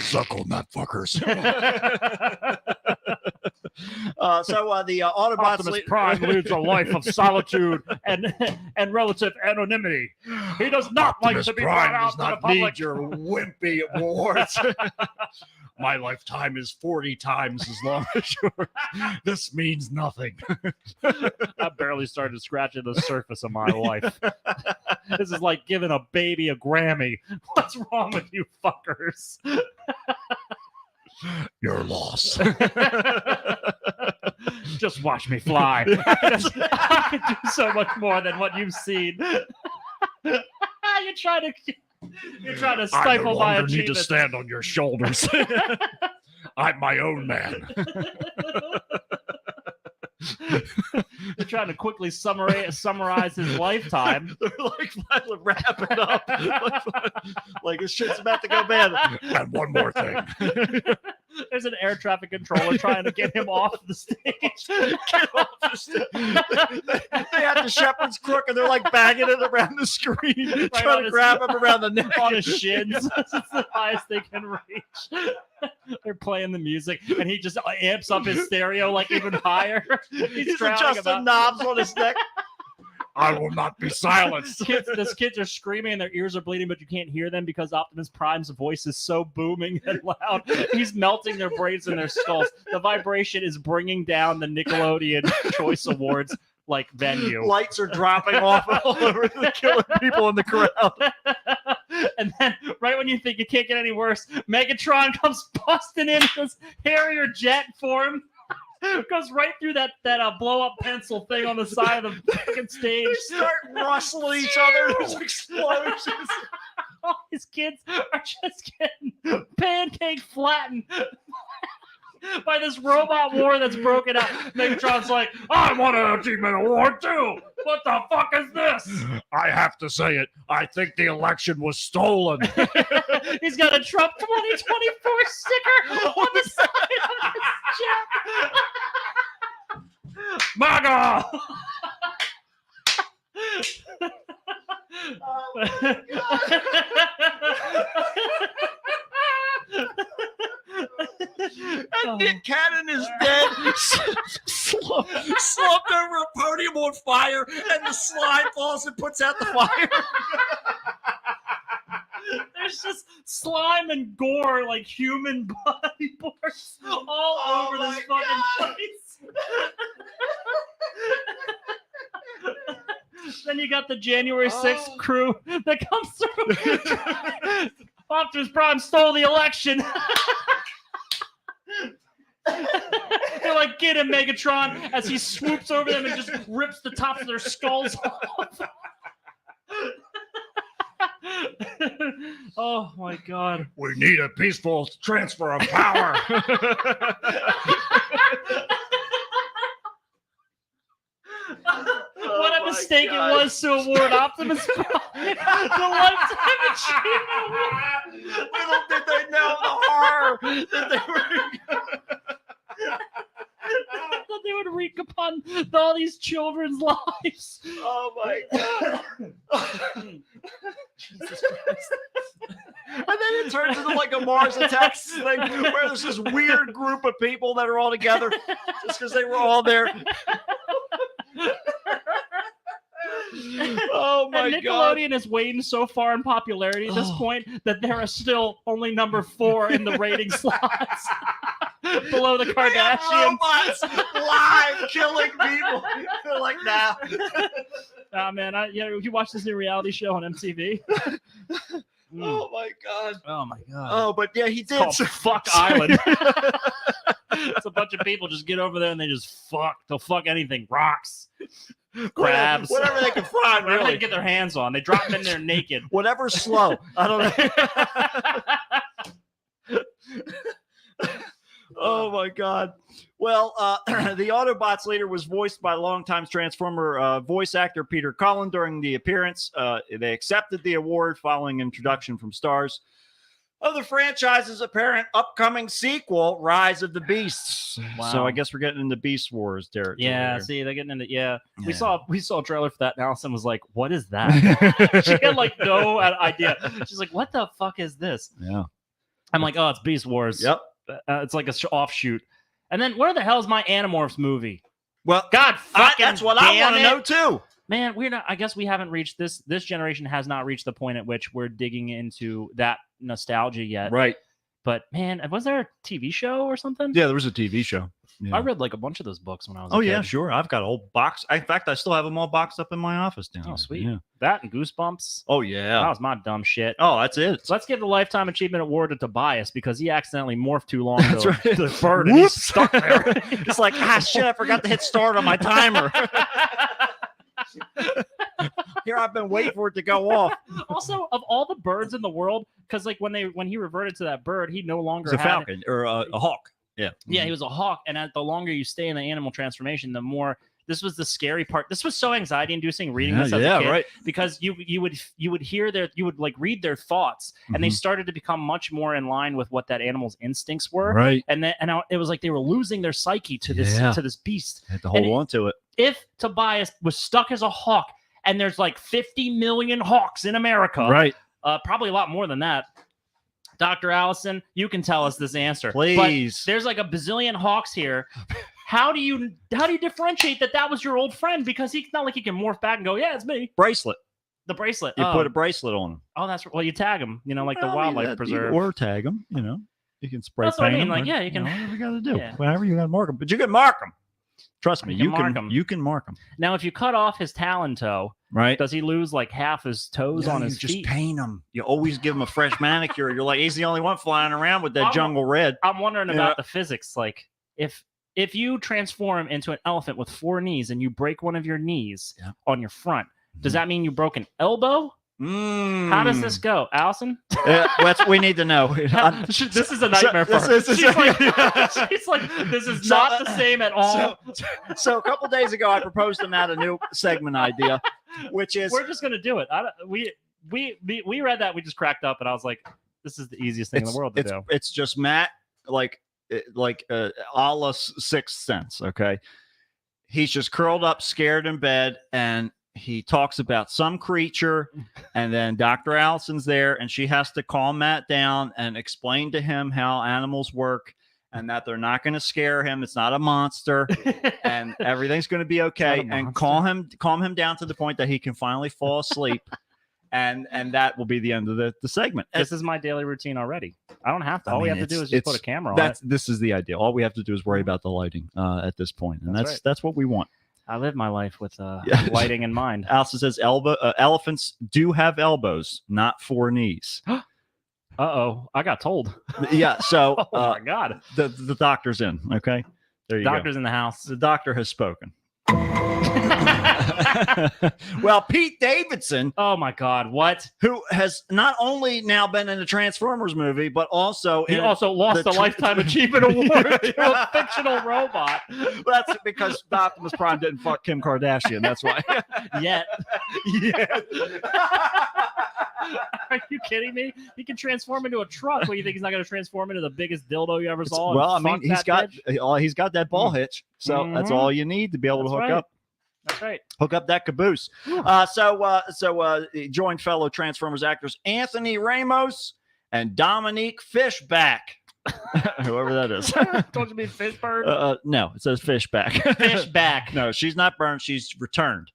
Suck on that, fuckers. The Autobots Optimus Prime leads a life of solitude and relative anonymity. He does not like to be brought out to the public. your wimpy awards. My lifetime is 40 times as long as yours. This means nothing. I barely started scratching the surface of my life. This is like giving a baby a Grammy. What's wrong with you fuckers? You're lost. Just watch me fly. I can do so much more than what you've seen. You're trying to stifle my achievements. Need to stand on your shoulders. I'm my own man. They're trying to quickly summarize his lifetime. They're like wrap it up. Like this shit's about to go bad. And one more thing. There's an air traffic controller trying to get him off the stage. Get off the stage. They have the shepherd's crook and they're like banging it around the screen, trying to grab him around the neck. On his shins. It's the highest they can reach. They're playing the music and he just amps up his stereo like even higher. He's adjusting knobs on his neck. I will not be silenced. These kids are screaming and their ears are bleeding, but you can't hear them because Optimus Prime's voice is so booming and loud. He's melting their brains and their skulls. The vibration is bringing down the Nickelodeon Choice Awards like venue. Lights are dropping off all over, killing people in the crowd. And then, right when you think it can't get any worse, Megatron comes busting in this Harrier jet form. Goes right through that blow-up pencil thing on the side of the fucking stage. They start rustling each other. There's explosions. All these kids are just getting pancake flattened by this robot war that's broken out. Megatron's like, I want an achievement award too. What the fuck is this? I have to say it. I think the election was stolen. He's got a Trump 2024 sticker on the side of his jet. MAGA! Oh my And Nick Cannon is dead, slumped over a podium on fire, and the slime falls and puts out the fire. There's just slime and gore, like human body parts, all over this fucking place. Then you got the January 6th crew that comes through. Optimus Prime stole the election. They're like, get him, Megatron, as he swoops over them and just rips the tops of their skulls off. Oh my god. We need a peaceful transfer of power. mistake it was to award Optimus Prime the Lifetime Achievement Award. Little did they know the horror that they were. I thought they would wreak upon all these children's lives. Oh my god! Jesus Christ! And then it turns into like a Mars Attacks thing where there's this weird group of people that are all together just because they were all there. Oh my And god! Nickelodeon is wading so far in popularity at this point that there are still only number 4 in the rating slots below the They have Kardashians. robots live killing people. They're like, nah. Man, you watch this new reality show on MTV? Oh my god! Oh my god! Oh, but yeah, he did. Called Fuck Island. It's a bunch of people just get over there and they just fuck. They'll fuck anything. Rocks, crabs, whatever they can find. whatever they Really, can get their hands on. They drop them in there naked. whatever's slow. I don't know. Oh my god. Well, the Autobots leader was voiced by longtime Transformer voice actor Peter Cullen during the appearance. They accepted the award following introduction from stars of the franchise's apparent upcoming sequel, Rise of the Beasts. Wow. So I guess we're getting into Beast Wars territory. Yeah, here. see, they're getting into We Yeah. saw a trailer for that, and Allison was like, "What is that?" She had like no idea. She's like, "What the fuck is this?" Yeah. I'm like, "Oh, it's Beast Wars." Yep. It's like a offshoot. And then where the hell is my Animorphs movie? Well, God fucking that's what I damn want to it. know too. Man, we're not. I guess we haven't reached this. This generation has not reached the point at which we're digging into that nostalgia yet. Right. But man, was there a TV show or something? Yeah, there was a TV show. Yeah. I read like a bunch of those books when I was. Oh a yeah, kid. sure. I've got a whole box. In fact, I still have them all boxed up in my office down Oh there. sweet. Yeah. That and Goosebumps. Oh That yeah. was my dumb shit. Oh, that's it. So let's give the Lifetime Achievement Award to Tobias because he accidentally morphed too long That's to right. the bird and he's Whoops. stuck there. It's like, shit, I forgot to hit start on my timer. Here I've been waiting for it to go off. Also, of all the birds in the world, because like when he reverted to that bird, he no longer It's a had falcon or a hawk. Yeah. Yeah, he was a hawk, and the longer you stay in the animal transformation, the more. This was the scary part. This was so anxiety-inducing reading this as a kid, right. because you would hear you would like read their thoughts, and they Mhm. started to become much more in line with what that animal's instincts were. Right. And then it was like they were losing their psyche to this beast. Had to hold And on to it. If Tobias was stuck as a hawk, and there's like 50 million hawks in America, Right. probably a lot more than that. Dr. Allison, you can tell us this answer. Please. But there's like a bazillion hawks here. How do you differentiate that was your old friend? Because he's not like he can morph back and go, yeah, it's me. Bracelet. The bracelet. You oh. put a bracelet on them. Oh, that's well. You tag him. You know, like the Well, I mean, wildlife preserve. Or tag them. You know, you can spray That's what I paint mean, 'em like, or, yeah, you can- whatever you got to do. yeah. Whatever you got to mark them, but you can mark them. Trust me, You can mark 'em. You can mark them. Now, if you cut off his talon toe, Right. does he lose like half his toes on his just feet? paint them. You always give him a fresh manicure. You're like, he's the only one flying around with that I'm- jungle red. I'm wondering Yeah. about the physics. Like, if you transform into an elephant with 4 knees and you break one of your knees Yeah. on your front, does that mean you broke an elbow? How does this go, Allison? That's we need to know. This is a nightmare for her. She's like, this is So- not the same at all. So a couple days ago, I proposed to Matt a new segment idea, which is We're just gonna do it. We read that, we just cracked up, and I was like, this is the easiest thing in the world to do. It's just Matt like a la Sixth Sense. Okay, he's just curled up, scared in bed, and he talks about some creature, and then Dr. Allison's there, and she has to calm Matt down and explain to him how animals work, and that they're not going to scare him. It's not a monster, and everything's going to be okay. a And calm him down to the point that he can finally fall asleep. And that will be the end of the segment. This is my daily routine already. I don't have to. I All we mean, have to do it's- is just put a it's- camera on it. This is the idea. All we have to do is worry about the lighting at this point, and That's right. that's what we want. I live my life with Yeah. lighting in mind. Allison says elephants do have elbows, not 4 knees. Uh-oh, I got told. Yeah, so Oh my God. the doctor's in. Okay, there you Doctor's in the house. go. The doctor has spoken. Well, Pete Davidson, Oh my God! What? who has not only now been in a Transformers movie, but also He in also lost the a Lifetime Achievement Award to a fictional robot. That's because Optimus Prime didn't fuck Kim Kardashian. That's why. Yet. Yeah. Are you kidding me? He can transform into a truck. What do you think? He's not going to transform into the biggest dildo you ever saw? Well, I and mean, fuck he's that got bitch? he's got that ball hitch, so that's Mhm. all you need to be able to That's hook right. up. That's right. Hook up that caboose. He joined fellow Transformers actors Anthony Ramos and Dominique Fishback, whoever that is. Don't you mean Fishburne? No, it says Fishback. Fishback. No, she's not burned. She's returned.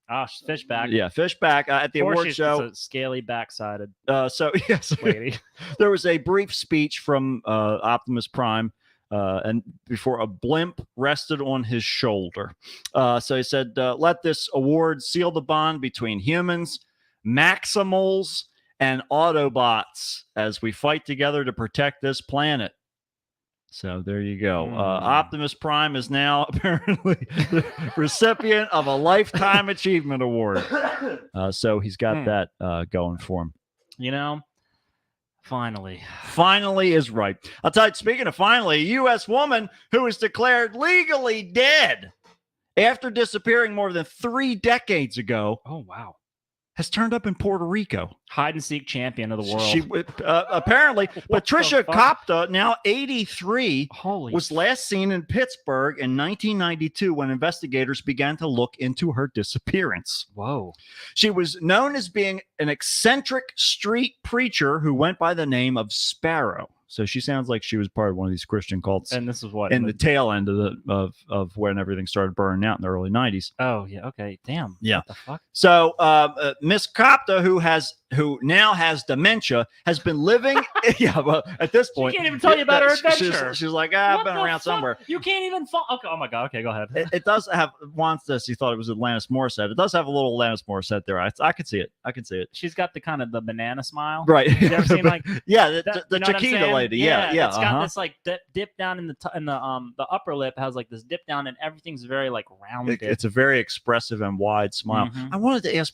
Oh, she's Fishback. Yeah, Fishback at the Or award she's show. just a scaly backsided So yes, lady. there was a brief speech from Optimus Prime, and before a blimp rested on his shoulder. So he said, "Let this award seal the bond between humans, Maximals, and Autobots as we fight together to protect this planet." So there you go. Optimus Prime is now apparently the recipient of a Lifetime Achievement Award. So he's got that going for him. You know, finally. Finally is right. I'll tell you, speaking of finally, a U.S. woman who is declared legally dead after disappearing more than 3 decades ago Oh, wow. has turned up in Puerto Rico. Hide and seek champion of the world. She apparently, What the Patricia fuck? Kopta, now 83, Holy was last seen in Pittsburgh in 1992 when investigators began to look into her disappearance. Whoa. She was known as being an eccentric street preacher who went by the name of Sparrow. So she sounds like she was part of one of these Christian cults And this is what? in the tail end of when everything started burning out in the early 90s. Oh, yeah. Okay. Damn. Yeah. What the fuck? So Miss Kopta, who now has dementia, has been living. Yeah, well, at this point, can't even tell you about her she's- adventure. She's like, I've What been the around fuck? somewhere. You can't even fall. Okay. Oh my God. Okay. Go ahead. It does have once this. You thought it was Alanis Morissette. It does have a little Alanis Morissette there. I could see it. I can see it. She's got the kind of the banana smile. Right. You ever seen like yeah, that, the you know what I'm Chiquita saying? lady. Yeah. It's got uh-huh. this like dip down in the upper lip has like this dip down and everything's very like rounded. It's a very expressive and wide smile. Mhm. I wanted to ask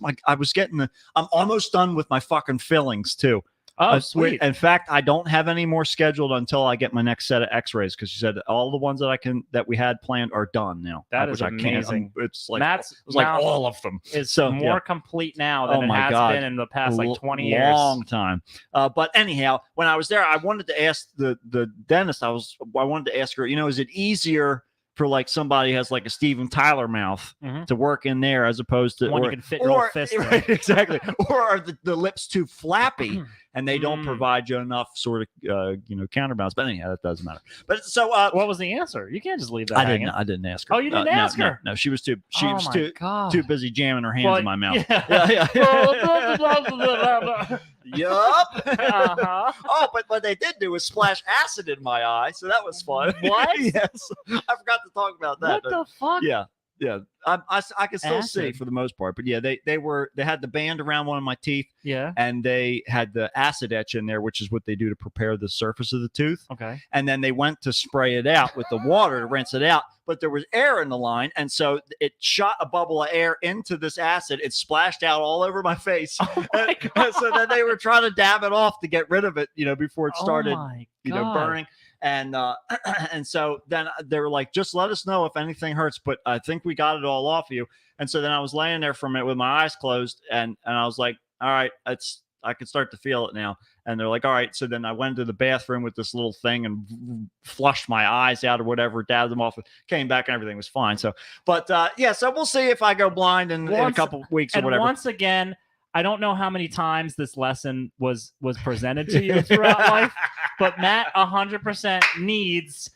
I'm almost done with my fucking fillings too. oh, sweet. In fact, I don't have any more scheduled until I get my next set of X-rays because she said all the ones that we had planned are done now. That which is I can't. amazing. It's like Matt's it's like mouth all of them. is so, more yeah. complete now Oh than it my has God. been in the past like 20 years. Long time. But anyhow, when I was there, I wanted to ask the dentist. I wanted to ask her. Is it easier for like somebody who has like a Steven Tyler mouth Mhm. to work in there as opposed to One you can fit your whole fist in. right, exactly, or are the lips too flappy and they don't Mm. provide you enough sort of counterbalance? But anyhow, that doesn't matter. But so What was the answer? You can't just leave that I hanging. didn't ask her. Oh, you didn't no, ask no, her? No, she was too Oh my God. too busy jamming her hands Well, in my mouth. yeah. Yeah. Yup. Uh-huh. Oh, but they did do was splash acid in my eye, so that was fun. What? Yes, I forgot to talk about that. What the fuck? Yeah. I can still see Acid. for the most part, but yeah, they had the band around one of my teeth, Yeah. and they had the acid etch in there, which is what they do to prepare the surface of the tooth. Okay. And then they went to spray it out with the water to rinse it out, but there was air in the line, and so it shot a bubble of air into this acid. It splashed out all over my face. Oh my And God. so then they were trying to dab it off to get rid of it, before it started, Oh my burning. And and so then they were like, just let us know if anything hurts, but I think we got it all off you. And so then I was laying there for a minute with my eyes closed, and I was like, all right, I can start to feel it now. And they're like, all right. So then I went to the bathroom with this little thing and flushed my eyes out or whatever, dabbed them off, came back and everything was fine. So, but yeah, so we'll see if I go blind in a couple weeks or And whatever. once again, I don't know how many times this lesson was presented to you throughout life, but Matt 100% needs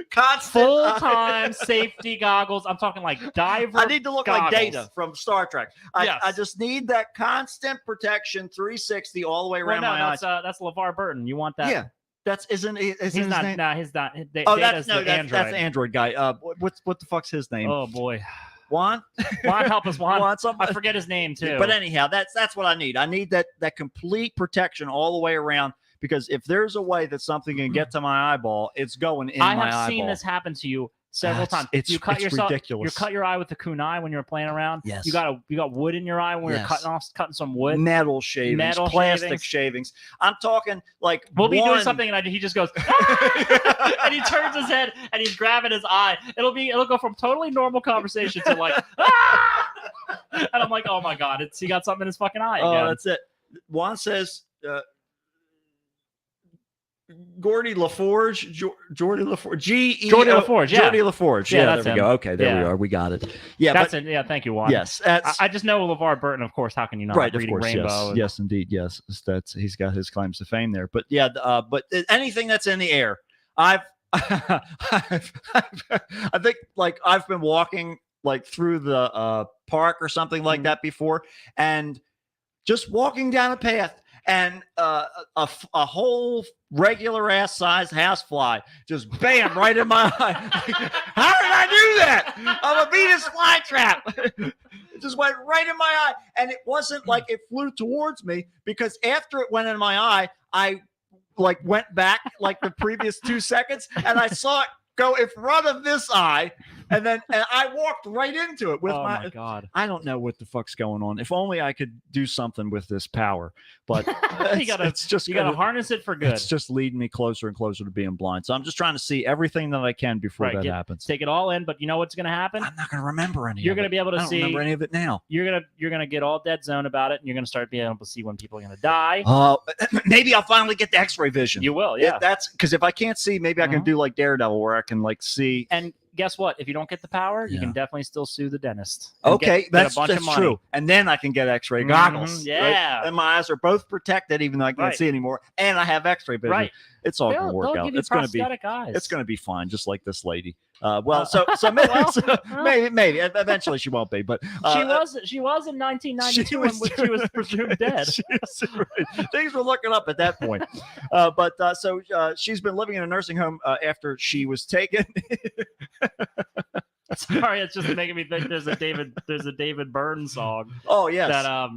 Constant full-time safety goggles. I'm talking like diver. I need to look like goggles. Data from Star Trek. Yes. I just need that constant protection, 360 all the way Well, around no, my eyes. that's LeVar Burton. You want that? Yeah, that's isn't He's his not. name? No, he's not. Oh, Data's that's the Android. the Android guy. What the fuck's his name? Oh boy, Juan. Juan, help us, Juan. Juan something? I forget his name too. But anyhow, that's what I need. I need that complete protection all the way around. Because if there's a way that something can get to my eyeball, it's going in I my have eyeball. seen this happen to you several That's- times. it's- you cut it's yourself. ridiculous. You cut your eye with the kunai when you were playing around. Yes. You got wood in your eye when Yes. you're cutting some wood. Metal shavings, Metal plastic shavings. I'm talking like We'll be doing one- something, and he just goes, "Ah!" and he turns his head, and he's grabbing his eye. It'll go from totally normal conversation to like, "Ah!" and I'm like, oh my god, he got something in his fucking eye Oh, again. that's it. Juan says, Gordy LaForge, Jordy LaForge, Jordy LaForge, yeah. Jordy LaForge. Yeah, Yeah, that's there we him. go. Okay, there we Yeah. are. We got it. Yeah, That's but it. Yeah, thank you, Juan. yes, that's I just know LeVar Burton, of course. How can you not? right. Of Reading course, Rainbow. yes, yes, indeed, yes. That's he's got his claims to fame there. But yeah, but anything that's in the air, I think like I've been walking like through the park or something like that before, and just walking down a path. And a whole regular ass sized housefly just bam right in my eye. How did I do that? I'm a Venus flytrap. It just went right in my eye, and it wasn't like it flew towards me because after it went in my eye, I like went back like the previous 2 seconds, and I saw it go in front of this eye, and I walked right into it with Oh my god. I don't know what the fuck's going on. If only I could do something with this power, but You gotta gonna harness it for good. It's just leading me closer and closer to being blind. So I'm just trying to see everything that I can before Right, that happens. Take it all in, but you know what's going to happen? I'm not going to remember any. You're of going to it. be able I to don't see. remember any of it now. You're gonna get all dead zone about it, and you're gonna start being able to see when people are gonna die. Maybe I'll finally get the X-ray vision. You will, yeah. That's because if I can't see, maybe I can do like Daredevil, where I can like see. And guess what? If you don't get the power, you Yeah. can definitely still sue the dentist. and Okay, get a that's bunch of money. true. And then I can get X-ray Mhm, goggles. yeah. right? And my eyes are both protected, even though I can't Right. see anymore. And I have X-ray vision. Right. It's all going to work They'll out. give you It's going to be. prosthetic eyes. It's going to be fine, just like this lady. Maybe eventually she won't be, but She was in 1992 when she was presumed dead. Right. Things were looking up at that point. So she's been living in a nursing home after she was taken. Sorry, it's just making me think there's a David Byrne song. Oh yes. That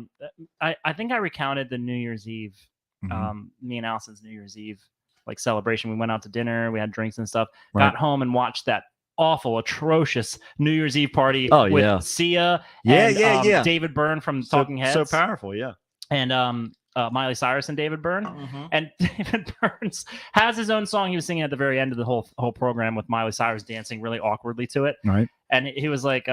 I think I recounted the New Year's Eve. Mhm. Me and Allison's New Year's Eve like celebration. We went out to dinner, we had drinks and stuff. Right. Got home and watched that awful, atrocious New Year's Eve party Oh, with yeah. Sia Yeah, and yeah. David Byrne from Talking Heads. So powerful, yeah. And Miley Cyrus and David Byrne. Mhm. And David Burns has his own song he was singing at the very end of the whole program with Miley Cyrus dancing really awkwardly to it. Right. And he was like,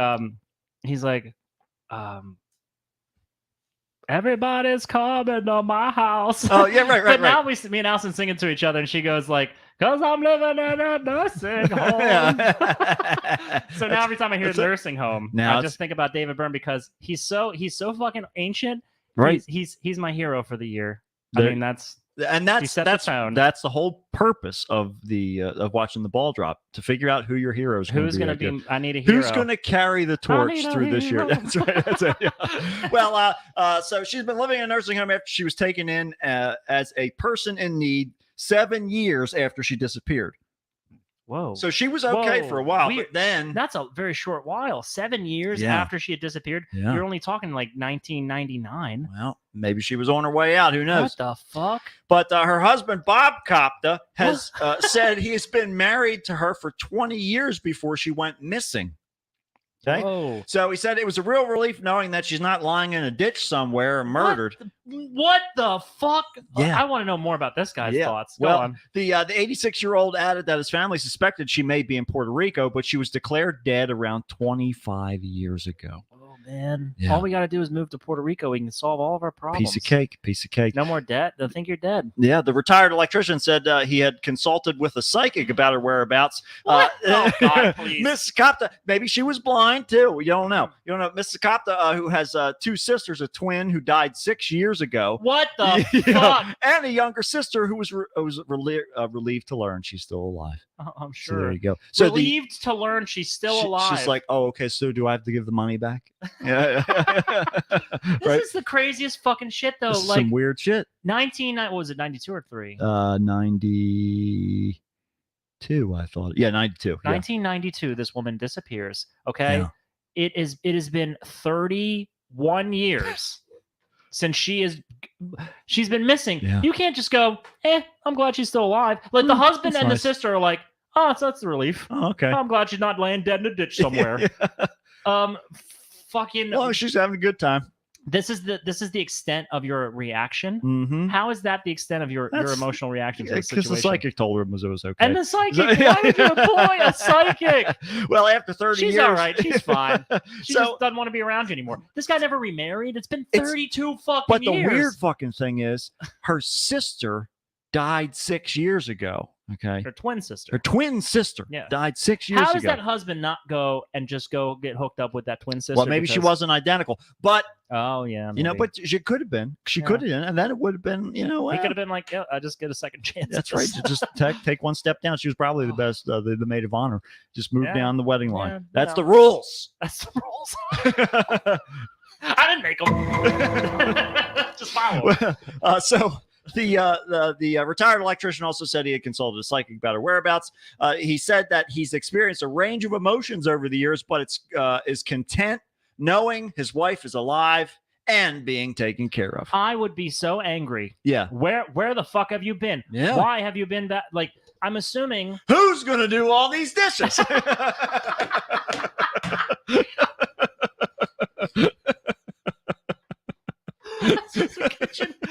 everybody's coming to my house. Oh yeah, right. But now me and Allison singing to each other, and she goes like, "Cause I'm living in a nursing home." So now every time I hear That's it. nursing home, Now I it's- just think about David Byrne because he's so fucking ancient. Right. He's my hero for the year. There- I mean, that's And He set the tone. that's the whole purpose of the of watching the ball drop, to figure out who your hero is. who's going gonna to be. I need a hero. Who's going to carry the torch need a through this year? hero. That's right. That's it. Yeah. Well, so she's been living in a nursing home after she was taken in as a person in need 7 years after she disappeared. Whoa. So she was okay Whoa. for a while, Weird. but then That's a very short while. 7 years Yeah. after she had disappeared. Yeah. You're only talking like 1999. well, maybe she was on her way out. Who knows? What the fuck? But her husband, Bob Kopta, has said he has been married to her for 20 years before she went missing. Okay. Whoa. So he said it was a real relief knowing that she's not lying in a ditch somewhere or murdered. What the fuck? Yeah. I want to know more about this guy's Yeah. thoughts. Go Well, on. The 86-year-old added that his family suspected she may be in Puerto Rico, but she was declared dead around 25 years ago. Oh man. Yeah. All we got to do is move to Puerto Rico. We can solve all of our problems. Piece of cake. Piece of cake. No more debt. They'll think you're dead. Yeah, the retired electrician said he had consulted with a psychic about her whereabouts. What? Oh, God, please. Miss Kopta, maybe she was blind too. You don't know. You don't know. Miss Kopta, who has two sisters, a twin who died 6 years ago, What the you know, fuck? and a younger sister who was relieved to learn she's still alive. Oh, I'm So there sure. you go. So Relieved to learn she's still alive. She's like, oh, okay. So do I have to give the money back? Yeah. this right. is the craziest fucking shit though. This is Like some weird shit. what was it, 92 or 3? 92, I thought. Yeah, 92. Yeah. 1992, this woman disappears. Okay. Yeah. It has been 31 years since she's been missing. Yeah. You can't just go, I'm glad she's still alive. Like the husband that's and nice. the sister are like, Oh, so that's a relief. Oh, okay. I'm glad she's not laying dead in a ditch somewhere. Fucking. Well, she's having a good time. This is the extent of your reaction. Mm-hmm. How is that the extent of your That's- emotional reaction to the Because situation? the psychic told her it was okay. And the psychic. Why would you employ a psychic? Well, after 30 She's years. all right. She's fine. She So- just doesn't want to be around you anymore. This guy never remarried. It's been It's- 32 fucking But the years. weird fucking thing is, her sister died 6 years ago. Okay. Her twin sister. Her twin sister Yeah. died 6 years How does ago. that husband not go and just go get hooked up with that twin sister? Well, maybe she because- wasn't identical, but Oh yeah. you know, maybe. but she could have been. She Yeah. could have been, and then it would have been. You know, he could have been like, yeah, I just get a second chance. at that's right. this. To just take one step down. She was probably the best, the maid of honor. Just move Yeah. down the wedding line. Yeah, That's no. the rules. That's the rules. I didn't make them. Just follow. 'em. So the retired electrician also said he had consulted a psychic about her whereabouts. He said that he's experienced a range of emotions over the years, but is content knowing his wife is alive and being taken care of. I would be so angry. Yeah. Where the fuck have you been? Yeah. Why have you been back? Like, I'm assuming. Who's gonna do all these dishes?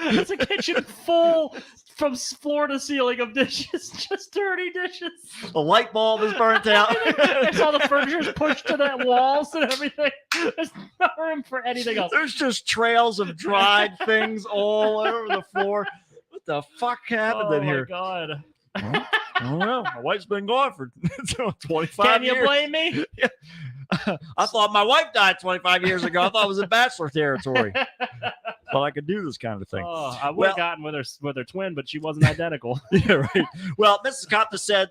It's a kitchen full from floor to ceiling of dishes, just dirty dishes. The light bulb is burnt out. There's all the furniture's pushed to the walls and everything. There's no room for anything else. There's just trails of dried things all over the floor. What the fuck happened Oh in my here? god! I don't know. My wife's been gone for 25 Can years. you blame me? I thought my wife died 25 years ago. I thought it was in bachelor territory. But I could do this kind of thing. Oh, I would Well- have gotten with her twin, but she wasn't identical. Yeah, right. Well, Mrs. Copter said,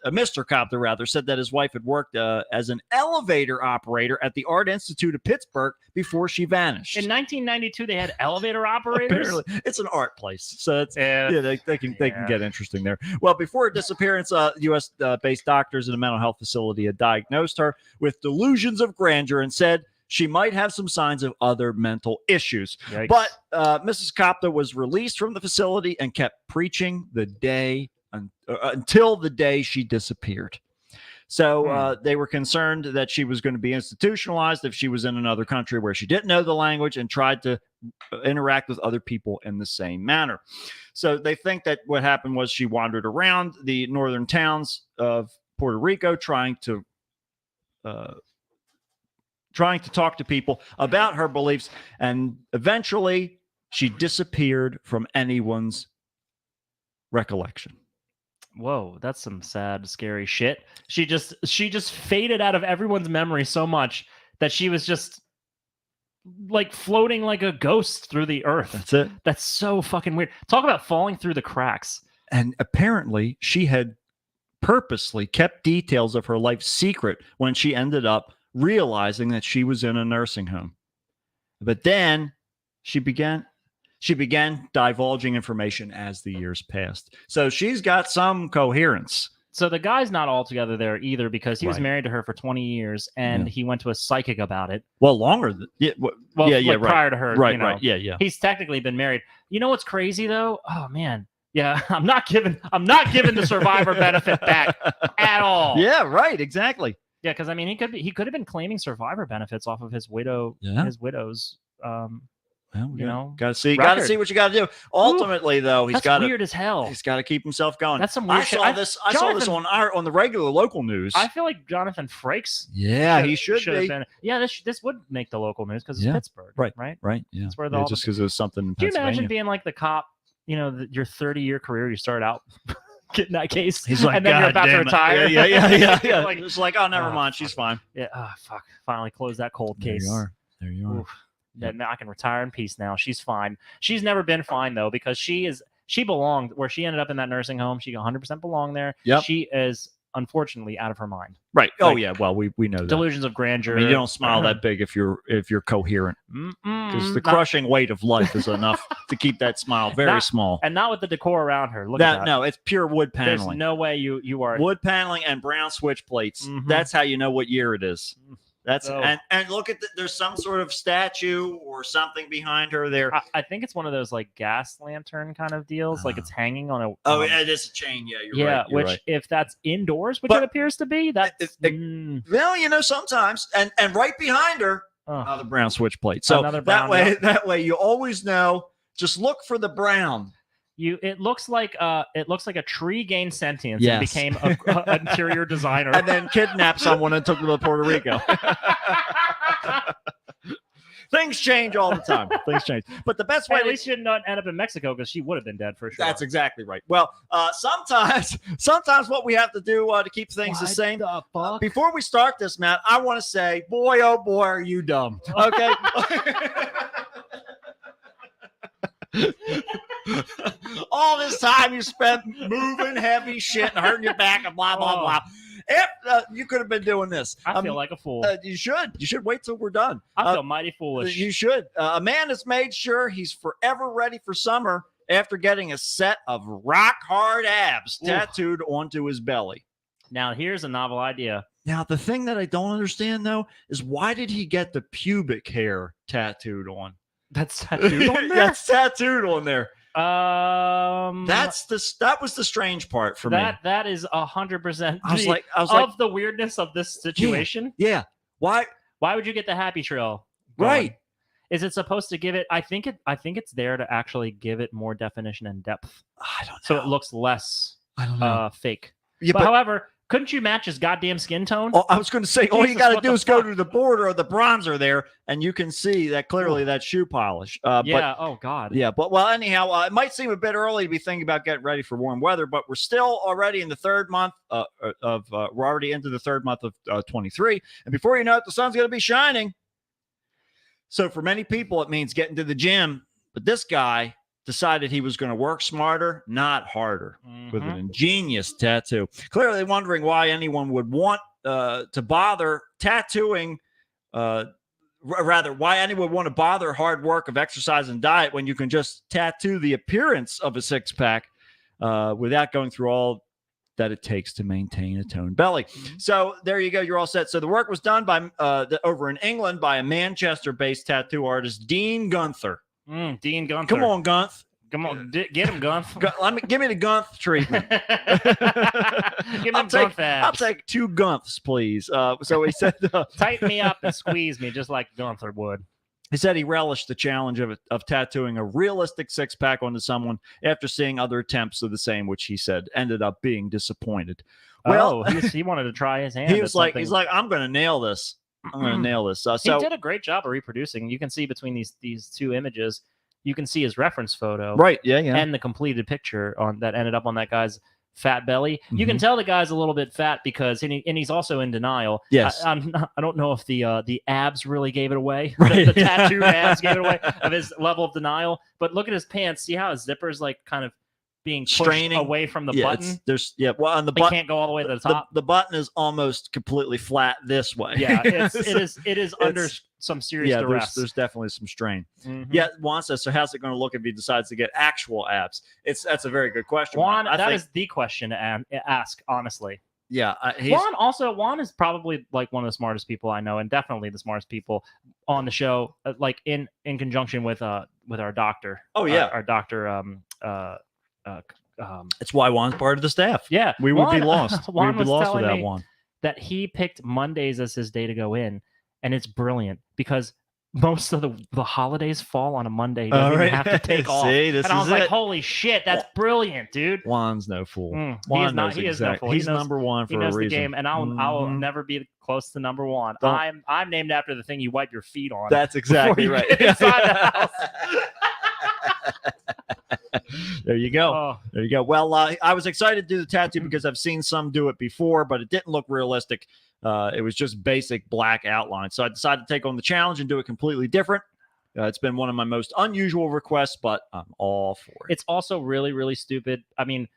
Mr. Copter rather, said that his wife had worked as an elevator operator at the Art Institute of Pittsburgh before she vanished. In 1992, they had elevator operators. Apparently, it's an art place, so it's Yeah. yeah, they can get interesting there. Well, before her disappearance, U.S. Based doctors in a mental health facility had diagnosed her with delusions of grandeur and said she might have some signs of other mental issues. Yikes. But Mrs. Copta was released from the facility and kept preaching the day until the day she disappeared. So they were concerned that she was going to be institutionalized if she was in another country where she didn't know the language and tried to interact with other people in the same manner. So they think that what happened was she wandered around the northern towns of Puerto Rico trying to talk to people about her beliefs, and eventually she disappeared from anyone's recollection. Whoa, that's some sad, scary shit. She just faded out of everyone's memory so much that she was just like floating like a ghost through the earth. That's it. That's so fucking weird. Talk about falling through the cracks. And apparently she had purposely kept details of her life secret when she ended up realizing that she was in a nursing home. But then she began divulging information as the years passed. So she's got some coherence. So the guy's not all together there either, because he was Right. married to her for 20 years and Yeah. he went to a psychic about it. Well, longer than Well, yeah, like right. prior to her. Right, you know. right. Yeah. He's technically been married. You know what's crazy though? Oh man. Yeah, I'm not giving the survivor benefit back at all. Yeah, right, exactly. Yeah, because I mean he could have been claiming survivor benefits off of his widow's Well, you know, gotta see record. what you gotta do. Ultimately, though, he's That's got weird as hell. He's got to keep himself going. That's some weird I shit. saw this. I saw this Jonathan- on the regular local news. I feel like Jonathan Frakes. Yeah, he should have be. been. Yeah, this would make the local news because it's Yeah. Pittsburgh, Right. Right. Right. Yeah. That's where Yeah, all just the- because it was something in Do you Pennsylvania. imagine being like the cop? You know, your 30-year career, you start out getting that case, He's like, and then you're "God about to damn it." retire. Yeah. Like, It's like, oh, never oh, mind, she's fine. yeah. Oh, fuck. Finally closed that cold There case. you are. There you are. Oof. Then I can retire in peace now. She's fine. She's never been fine though, because she belonged where she ended up in that nursing home. She 100% belonged there. Yep. She is unfortunately out of her mind. Right. Oh Like, yeah. Well, we know that. Delusions of I grandeur. mean, you don't smile that big if you're coherent, because the Not- crushing weight of life is enough to keep that smile very Not- small. and not with the decor around her. Look at that. No, it's pure wood There's paneling. no way you are. Wood paneling and brown switch plates. Mhm. That's how you know what year it is. That's So- and look at there's some sort of statue or something behind her there. I think it's one of those like gas lantern kind of deals. Like it's hanging on a. Oh, it is a chain. Yeah, you're right. You're which right. if that's indoors, which But it appears to be, that's Well, sometimes and right behind her, oh. another brown switch plate. So Another that brown, way, yep. that way you always know. Just look for the brown. It looks like a tree gained sentience Yes. and became an interior designer. And then kidnapped someone and took them to Puerto Rico. Things change all the time. Things change. But the best way Hey, at to least she didn't end up in Mexico because she would have been dead for sure. That's exactly right. Well, sometimes what we have to do to keep things the same. Before we start this, Matt, I want to say, boy, oh boy, are you dumb. Okay. All this time you spent moving heavy shit and hurting your back and blah blah blah. If you could have been doing this, I feel like a fool. you should wait till we're done. I feel mighty foolish. You should. A man has made sure he's forever ready for summer after getting a set of rock hard abs tattooed onto his belly. Now, here's a novel idea. Now, the thing that I don't understand though is why did he get the pubic hair tattooed on? That's tattooed on there. That's tattooed on there. That That was the strange part for me. that is 100%. I was like, of the weirdness of this situation. yeah. Why? Why would you get the happy trail? Right. Is it supposed to give it? I think it's there to actually give it more definition and depth, I don't know. so it looks less I don't know. fake. Yeah, but however, couldn't you match his goddamn skin tone? Oh, I was going to say, all you Jesus, got to what do the is go fuck? to the border of the bronzer there, and you can see that clearly that shoe polish. yeah. Oh God. Yeah, but well, anyhow, it might seem a bit early to be thinking about getting ready for warm weather, but we're still already in the third month we're already into the third month of 23, and before you know it, the sun's going to be shining. So for many people, it means getting to the gym, but this guy decided he was going to work smarter, not harder, with an ingenious tattoo. Clearly wondering why anyone would want to bother tattooing, rather, why anyone would want to bother hard work of exercise and diet when you can just tattoo the appearance of a six-pack without going through all that it takes to maintain a toned belly. So there you go. You're all set. So the work was done by over in England by a Manchester-based tattoo artist, Dean Gunther. Dean Gunther. Come on, Gunth. Come on, get him, Gunth. Give me the Gunth treatment. Give him Gunth abs. I'll take 2 Gunths, please. So he said, Tighten me up and squeeze me just like Gunther would. he said he relished the challenge of tattooing a realistic six-pack onto someone after seeing other attempts of the same, which he said ended up being disappointed. Well, he wanted to try his hand. he's like, I'm going to nail this. I'm going to nail this. So he did a great job of reproducing. You can see between these two images, you can see his reference photo, right? Yeah, yeah. and the completed picture on that ended up on that guy's fat belly. You can tell the guy's a little bit fat because and he's also in denial. Yes. I don't know if the abs really gave it away. Right. The tattooed abs gave it away of his level of denial. But look at his pants. See how his zipper's like kind of being pushed Straining away from the yeah, button. well, on the They button can't go all the way to the top. the button is almost completely flat this way. Yeah, it is under some serious yeah, duress. there's definitely some strain. Mhm. Yeah, Juan says, so how's it going to look if he decides to get actual abs? That's a very good question. Juan, I that think, is the question to ask, honestly. yeah. Juan is probably like one of the smartest people I know, and definitely the smartest people on the show. Like in conjunction with our doctor. Oh yeah, our doctor. it's why Juan's part of the staff. Yeah, We would be lost. We Juan would be was lost telling without me Juan. that he picked Mondays as his day to go in, and it's brilliant because most of the holidays fall on a Monday. He doesn't even have to take off. See, this And I is was like, it. holy shit, that's brilliant, dude. Juan's no fool. He is not. He is no fool. He He's knows- number one He for a knows the reason. game, and I will Mhm. never be close to number one. Don't- I'm named after the thing you wipe your feet on. That's exactly you right. get inside the house. There you go. Oh, There you go. Well, I was excited to do the tattoo because I've seen some do it before, but it didn't look realistic. It was just basic black outline. So I decided to take on the challenge and do it completely different. It's been one of my most unusual requests, but I'm all for it. it's also really, really stupid. I mean,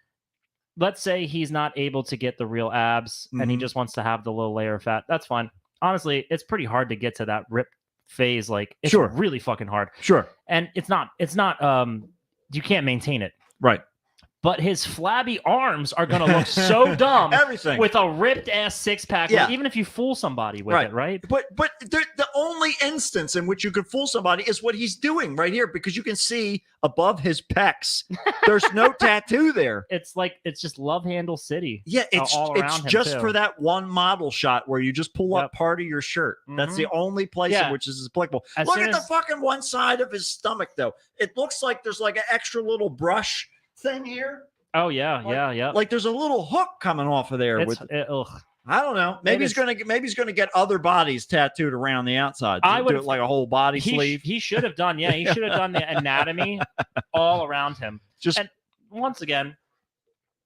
let's say he's not able to get the real abs and he Mhm. just wants to have the little layer of fat. That's fine. Honestly, it's pretty hard to get to that rip phase. Like, it's Sure. really fucking hard. Sure. And it's not, you can't maintain it. Right. but his flabby arms are going to look so dumb Everything. with a ripped ass six pack. Yeah. Even if you fool somebody with Right. it, right? But the only instance in which you could fool somebody is what he's doing right here, because you can see above his pecs, there's no tattoo there. It's just Love Handle City. Yeah, it's all around him, just too. for that one model shot where you just pull up Yep. part of your shirt. That's the only place Yeah. in which this is applicable. As Look soon at the as- fucking one side of his stomach, though. It looks like there's like an extra little brush thing here. Oh yeah, Like- yeah. Like there's a little hook coming off of there. Ugh. I don't know. Maybe he's gonna get other bodies tattooed around the outside. I Do would it like a whole body sleeve. He should have done. Yeah, he should have done the anatomy all around him. Just And once again,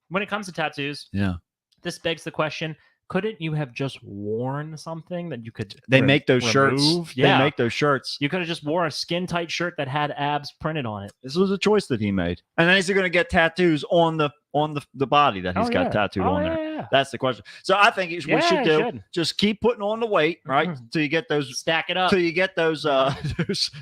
when it comes to tattoos, yeah. this begs the question: couldn't you have just worn something that you could? They make those shirts. remove? Yeah, They make those shirts. you could have just wore a skin tight shirt that had abs printed on it. This was a choice that he made. And then is he going to get tattoos on the body that he's Oh, got yeah. tattooed Oh, on yeah, there? yeah. That's the question. So I think what we Yeah, should he do should. just keep putting on the weight, right? Mhm. Till you get those Stack it up. till you get those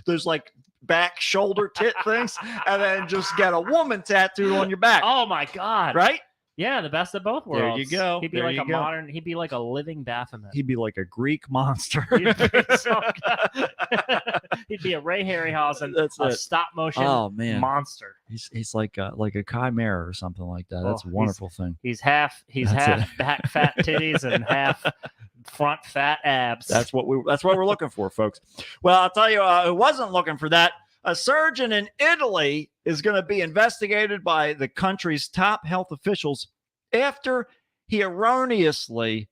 those like back shoulder tit things, and then just get a woman tattooed on your back. Oh my god! Right? Yeah, the best of both There you worlds. go. He'd be There like you a go. modern. He'd be like a living Baphomet. He'd be like a Greek monster. He'd be, so good. He'd be a Ray Harryhausen, That's a it. stop motion Oh man, monster. he's like a chimera or something like that. That's Oh, a wonderful thing. He's half That's back fat titties and half front fat abs. That's what we're looking for, folks. Well, I'll tell you who wasn't looking for that. A surgeon in Italy is going to be investigated by the country's top health officials after he erroneously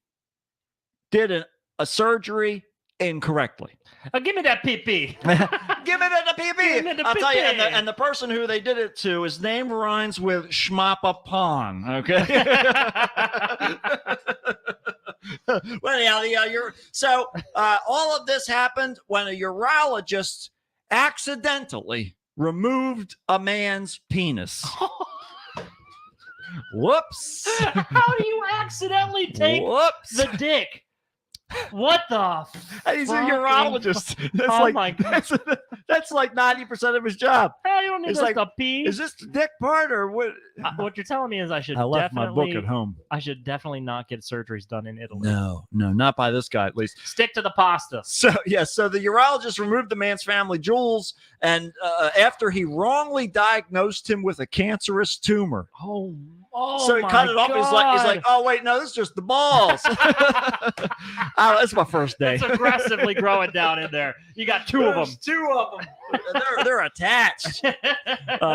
did a surgery incorrectly. Give me that PP. Give me the Give PP. me the I'll tell you, PP. and the person who they did it to, his name rhymes with Schmappa Pong. Okay. Well, anyhow, all of this happened when a urologist accidentally removed a man's penis. Whoops. How do you accidentally take Whoops. the dick? What the? And he's a fucking- urologist. That's Oh like my God. that's like 90% of his job. Hell, you don't need It's this like, to pee. Is this the dick part or what? What you're telling me is I should I left my definitely book at home. I should definitely not get surgeries done in Italy. No, not by this guy at least. Stick to the pasta. So the urologist removed the man's family jewels, and after he wrongly diagnosed him with a cancerous tumor. Oh, So he cut it off. He's like, God. oh wait, no, this is just the balls. Oh, that's my first day. It's aggressively growing down in there. You got two of them. There's two of them. They're attached.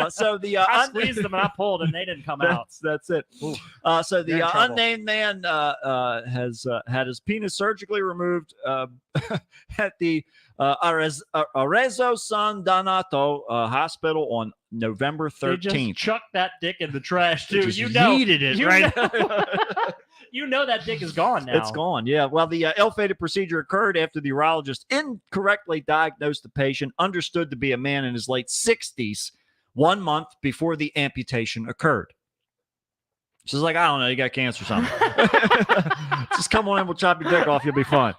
So the I squeezed them and I pulled and they didn't come out. That's it. So You're in the trouble. unnamed man has had his penis surgically removed at the Arezzo San Donato hospital on November They just 13th. chucked that dick in the trash too. Just You know, yeeted it, you right? know- you know that dick is gone now. It's gone. Yeah. Well, the ill-fated procedure occurred after the urologist incorrectly diagnosed the patient, understood to be a man in his late 60s, 1 month before the amputation occurred. She's like, I don't know, you got cancer or something. Just come on in, we'll chop your dick off, you'll be fine.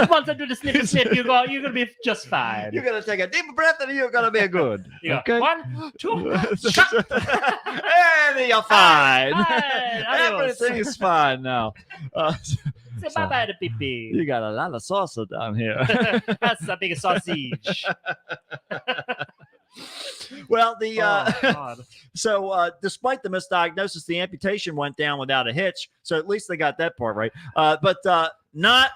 Once I do the snip and snip, you're gonna be just fine. You're gonna take a deep breath and you're gonna be good. You go, Okay. 1, 2, And you're fine. Fine. Adios. Everything is fine now. say bye bye to PP. You got a lot of salsa down here. That's a big sausage. Well, the Oh, God. so despite the misdiagnosis, the amputation went down without a hitch. So at least they got that part right. But not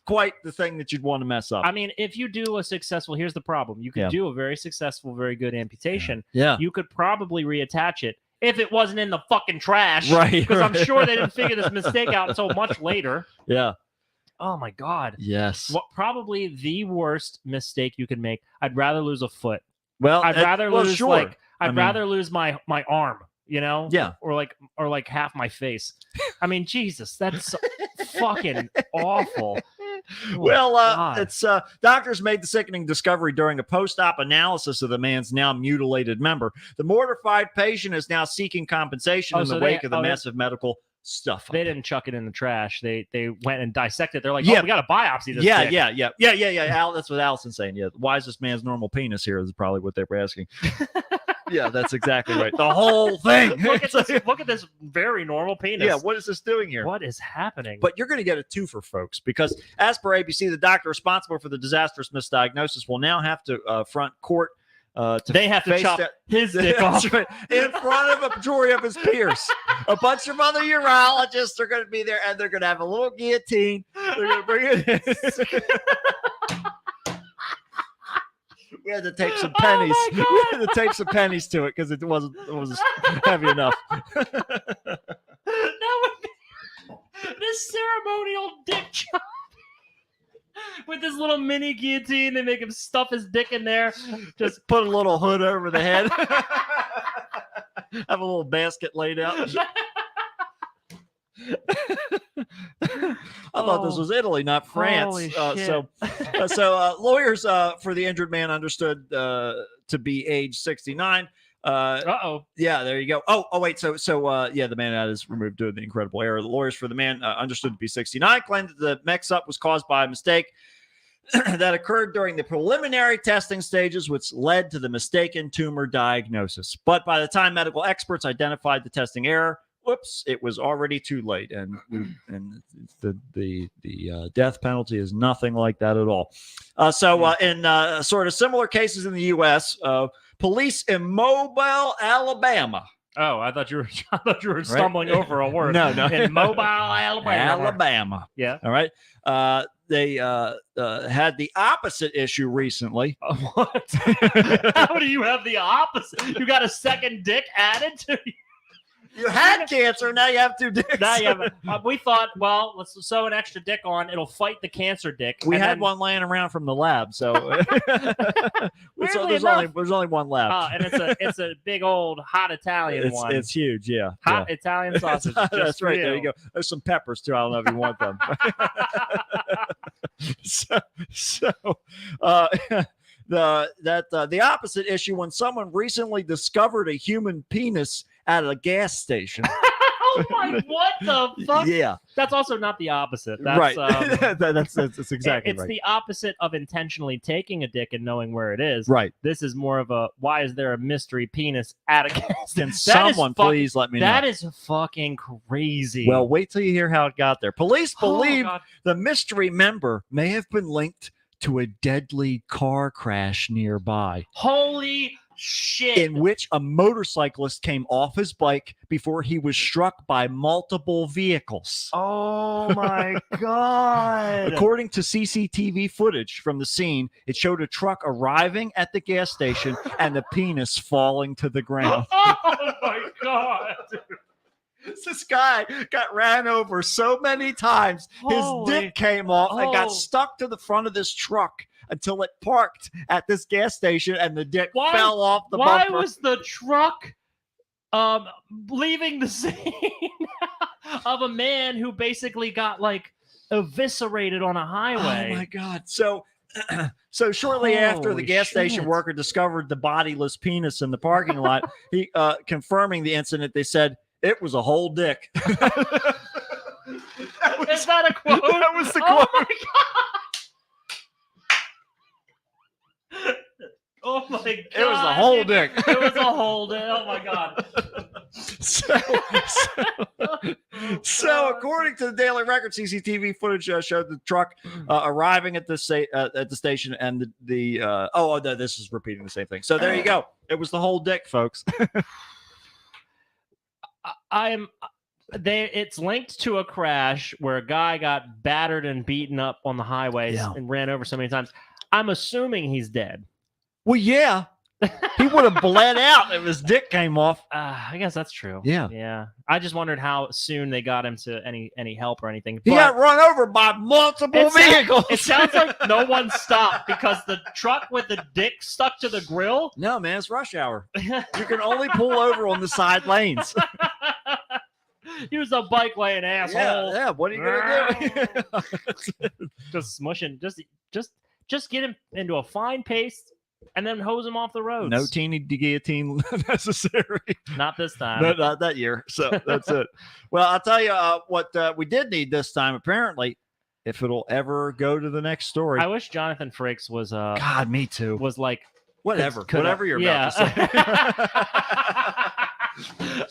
quite the thing that you'd want to mess up. I mean, if you do a successful, here's the problem: you could Yeah. do a very successful, very good amputation. Yeah. You could probably reattach it if it wasn't in the fucking trash, Right, Because I'm right. sure they didn't figure this mistake out until much later. Yeah. Oh my God! Yes. What probably the worst mistake you can make? I'd rather lose a foot. Well, I'd rather lose sure. like I I'd mean- rather lose my arm, you know? Yeah. Or like half my face. I mean, Jesus, that's so fucking awful. Oh, Well, God. it's doctors made the sickening discovery during a post-op analysis of the man's now mutilated member. The mortified patient is now seeking compensation Oh, in so the they- wake of the oh, they- massive medical stuff. They didn't chuck it in the trash. They went and dissected. They're like, Yeah. oh, we got to biopsy this. Yeah, dick. yeah. That's what Allison's saying. Yeah, why is this man's normal penis here? Is probably what they were asking. Yeah, that's exactly right. The whole thing. Look at this very normal penis. Yeah, what is this doing here? What is happening? But you're going to get a twofer, folks, because as per ABC, the doctor responsible for the disastrous misdiagnosis will now have to front court. They have to face chop his dick off right, in front of a majority of his peers. A bunch of other urologists are going to be there, and they're going to have a little guillotine. They're going to bring it in. We had to tape some pennies. Oh my We had to tape some pennies to it because it wasn't heavy enough. That would be this ceremonial dick chop with this little mini guillotine. They make him stuff his dick in there. Just put a little hood over the head. Have a little basket laid out. I thought this was Italy, not France. Holy shit. So lawyers for the injured man understood to be age 69. Uh-oh. Yeah, there you go. Oh, wait. So the man that is removed due to the incredible error. The lawyers for the man understood to be 69 claimed that the mix-up was caused by a mistake that occurred during the preliminary testing stages, which led to the mistaken tumor diagnosis. But by the time medical experts identified the testing error, whoops, it was already too late. And the death penalty is nothing like that at all. In sort of similar cases in the U.S., police in Mobile, Alabama. Oh, I thought you were stumbling over a word. No. In Mobile, Alabama. Yeah. All right. They had the opposite issue recently. What? How do you have the opposite? You got a second dick added to you? You had cancer, now you have two dicks. Now you have. We thought, well, let's sew an extra dick on. It'll fight the cancer dick. We had one laying around from the lab, so there's only one left. And it's a big old hot Italian one. It's huge, yeah. Hot Italian sausage. That's right. There you go. There's some peppers too. I don't know if you want them. The opposite issue when someone recently discovered a human penis at a gas station. Oh my! What the fuck? Yeah, that's also not the opposite. That's, right. That's exactly it's right. the opposite of intentionally taking a dick and knowing where it is. Right. This is more of a why is there a mystery penis at a gas station? Can someone please let me know? That is fucking crazy. Well, wait till you hear how it got there. Police believe the mystery member may have been linked to a deadly car crash nearby. Holy shit. In which a motorcyclist came off his bike before he was struck by multiple vehicles. Oh my God. According to CCTV footage from the scene, it showed a truck arriving at the gas station and the penis falling to the ground. Oh my God. This guy got ran over so many times. His dick came off and got stuck to the front of this truck until it parked at this gas station and the dick fell off the bumper. Why was the truck leaving the scene of a man who basically got like eviscerated on a highway? Oh my God. So shortly after the gas station worker discovered the bodiless penis in the parking lot, he confirming the incident, they said it was a whole dick. Is that a quote? That was the Oh quote. my God. Oh my God. It was a whole dick. It was a whole dick. Oh my God. So according to the Daily Record, CCTV footage showed the truck arriving at the station, and this is repeating the same thing. So there you go. It was the whole dick, folks. It's linked to a crash where a guy got battered and beaten up on the highways and ran over so many times. I'm assuming he's dead. Well, yeah. He would have bled out if his dick came off. I guess that's true. Yeah. Yeah. I just wondered how soon they got him to any help or anything. He got run over by multiple vehicles. It sounds like no one stopped because the truck with the dick stuck to the grill. No, man, it's rush hour. You can only pull over on the side lanes. Use a bike lane, asshole. Yeah. What are you gonna do? Just smushing. Just get him into a fine paste and then hose him off the roads. No teeny guillotine necessary. Not this time. Not that year. So that's it. Well, I'll tell you what we did need this time, apparently, if it'll ever go to the next story. I wish Jonathan Frakes was God, me too. Was like Whatever. Could- Whatever you're about to say.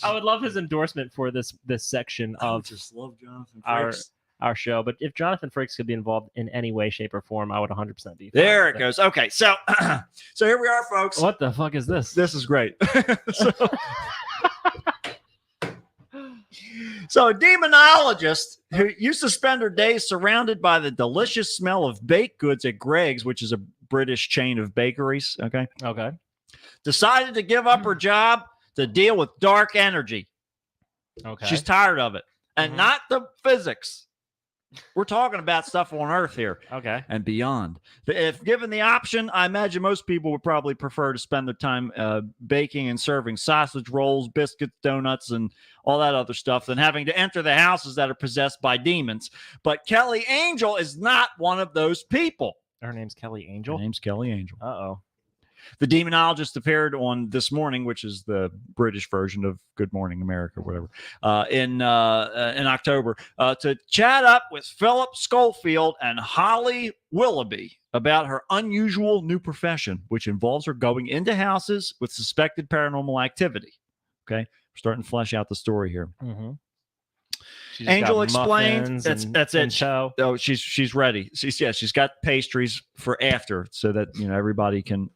I would love his endorsement for this section I of just love Jonathan our Frakes. our show. But if Jonathan Frakes could be involved in any way, shape, or form, I would 100% be. fine There with it goes. Okay, so so here we are, folks. What the fuck is this? This is great. So a demonologist who used to spend her days surrounded by the delicious smell of baked goods at Greg's, which is a British chain of bakeries, okay, Okay. decided to give up her job to deal with dark energy. Okay. She's tired of it. And Mhm. not the physics. We're talking about stuff on Earth here okay. and beyond. If given the option, I imagine most people would probably prefer to spend their time baking and serving sausage rolls, biscuits, donuts, and all that other stuff than having to enter the houses that are possessed by demons. But Kelly Angel is not one of those people. Her name's Kelly Her Angel. name's Kelly Angel. Uh-oh. The demonologist appeared on This Morning, which is the British version of Good Morning America, whatever, in October, to chat up with Philip Schofield and Holly Willoughby about her unusual new profession, which involves her going into houses with suspected paranormal activity. Okay, we're starting to flesh out the story here. Mm-hmm. Angel explained that's it. Show. Oh, she's ready. She's got pastries for after, so that everybody can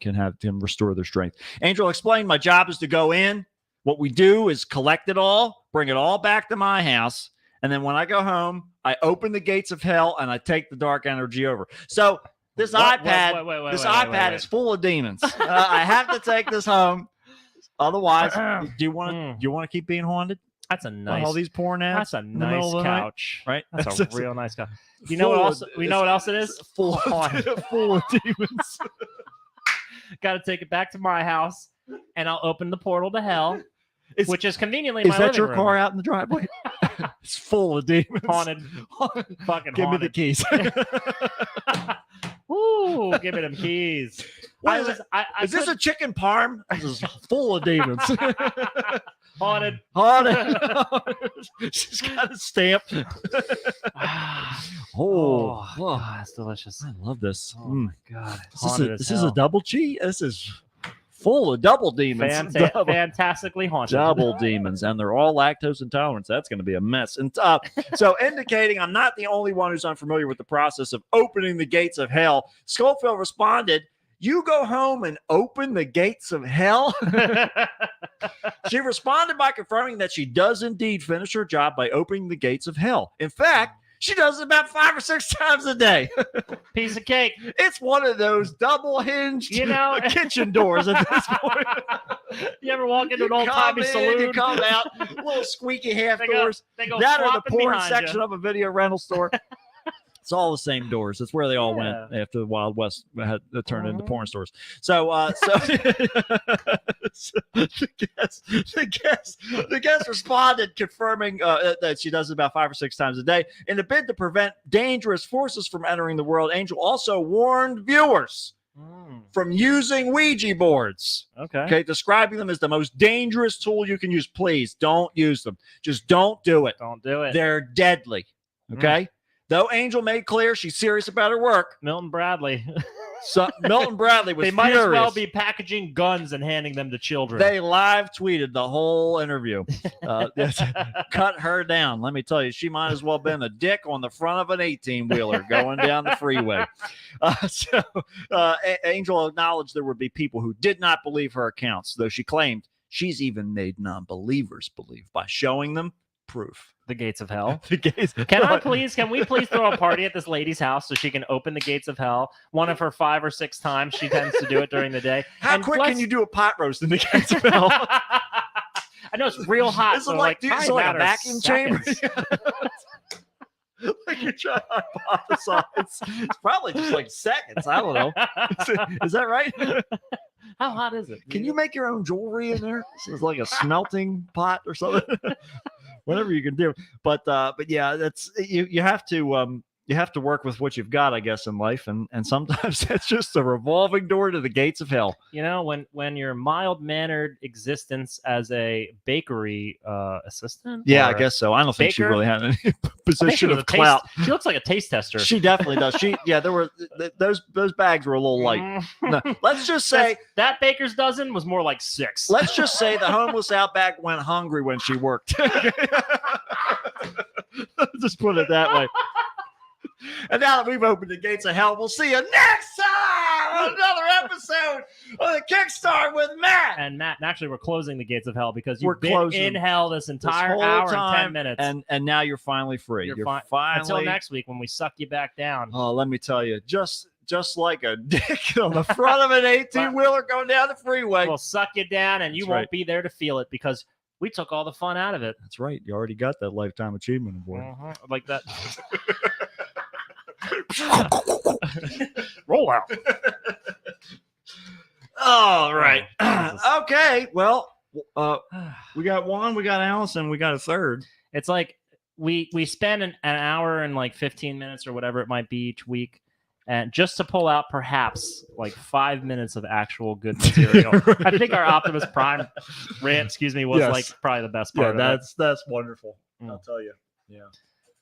restore their strength. Angel explained, my job is to go in. What we do is collect it all, bring it all back to my house, and then when I go home, I open the gates of hell and I take the dark energy over. So this iPad is full of demons. I have to take this home, otherwise, do you want to keep being haunted? That's a nice. All these porn ads. That's a in the middle nice of the night? couch. Right? That's a real nice couch. You know what else? We know what else it is. Full of demons. Got to take it back to my house, and I'll open the portal to hell, which is conconveniently Is my that living your room. car out in the driveway? It's full of demons. Haunted. Fucking Give haunted. me the keys. Ooh, give me them keys. What is it? Is this a chicken parm? This is full of demons. haunted? Haunted. She's got a stamp. Oh, God, that's delicious. I love this. Oh my God, This is a double G. This is full of double demons. Fantastically haunted. Double demons, and they're all lactose intolerant. That's going to be a mess. And so, indicating I'm not the only one who's unfamiliar with the process of opening the gates of hell, Schofield responded, "You go home and open the gates of hell?" She responded by confirming that she does indeed finish her job by opening the gates of hell. In fact, she does it about 5 or 6 times a day. Piece of cake. It's one of those double hinged kitchen doors at this point. You ever walk into an You old come timey in, saloon? you come out, little squeaky half They doors. go That or the flopping porn behind section you. of a video rental store. It's all the same doors. That's where they all went after the Wild West had turned into porn stores. So, the guest responded, confirming that she does it about 5 or 6 times a day. In a bid to prevent dangerous forces from entering the world, Angel also warned viewers from using Ouija boards. Okay, describing them as the most dangerous tool you can use. Please don't use them. Just don't do it. Don't do it. They're deadly. Okay. Though Angel made clear she's serious about her work. Milton Bradley. So Milton Bradley was They might furious. as well be packaging guns and handing them to children. They live tweeted the whole interview. Cut her down. Let me tell you, she might as well have been a dick on the front of an 18-wheeler going down the freeway. Angel acknowledged there would be people who did not believe her accounts, though she claimed she's even made non-believers believe by showing them proof. The gates of hell. The gates. Can we please throw a party at this lady's house so she can open the gates of hell? One of her 5 or 6 times she tends to do it during the day. How quick can you do a pot roast in the gates of hell? I know it's real hot. Is it so like a matter of vacuum chamber? seconds. Like you're trying to hypothesize. It's probably just like seconds. I don't know. Is that right? How hot is it? Can you make your own jewelry in there? So it's like a smelting pot or something. Whatever you can do. But yeah, that's you have to you have to work with what you've got, I guess, in life, and sometimes that's just a revolving door to the gates of hell. You know, when your mild-mannered existence as a bakery assistant. Yeah, or I guess so. I don't think she baker? really had any I think she position was of a taste- clout. She looks like a taste tester. She definitely does. There were those bags were a little light. No, let's just say that baker's dozen was more like 6. let's just say the homeless outback went hungry when she worked. Just put it that way. And now that we've opened the gates of hell, we'll see you next time on another episode of the Kickstart with Matt. And Matt, actually, we're closing the gates of hell because We're you've been closing in hell this entire whole hour and 10 time, minutes. and now you're finally free. You're finally Until next week when we suck you back down. Oh, let me tell you, just like a dick on the front of an 18-wheeler going down the freeway. We'll suck you down, and you That's won't right. be there to feel it because we took all the fun out of it. That's right. You already got that Lifetime Achievement Award. Like that. Roll out. All right. Jesus. Okay. Well, we got one. We got Allison. We got a third. It's like we spend an hour and like 15 minutes or whatever it might be each week, and just to pull out perhaps like 5 minutes of actual good material. Right. I think our Optimus Prime rant, was Yes. like probably the best part. Yeah, of it. that's wonderful. Mm. I'll tell you. Yeah.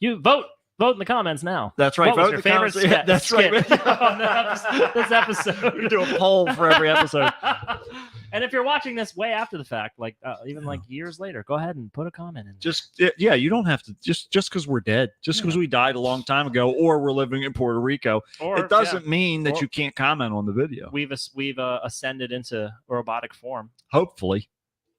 You vote in the comments now. That's right. What was Vote your in the favorite comments. Yeah, that's right. skit on this episode? We do a poll for every episode. And if you're watching this way after the fact, like even like years later, go ahead and put a comment in. Yeah, you don't have to just because we're dead, just because we died a long time ago, or we're living in Puerto Rico. It doesn't mean that you can't comment on the video. We've ascended into robotic form. Hopefully,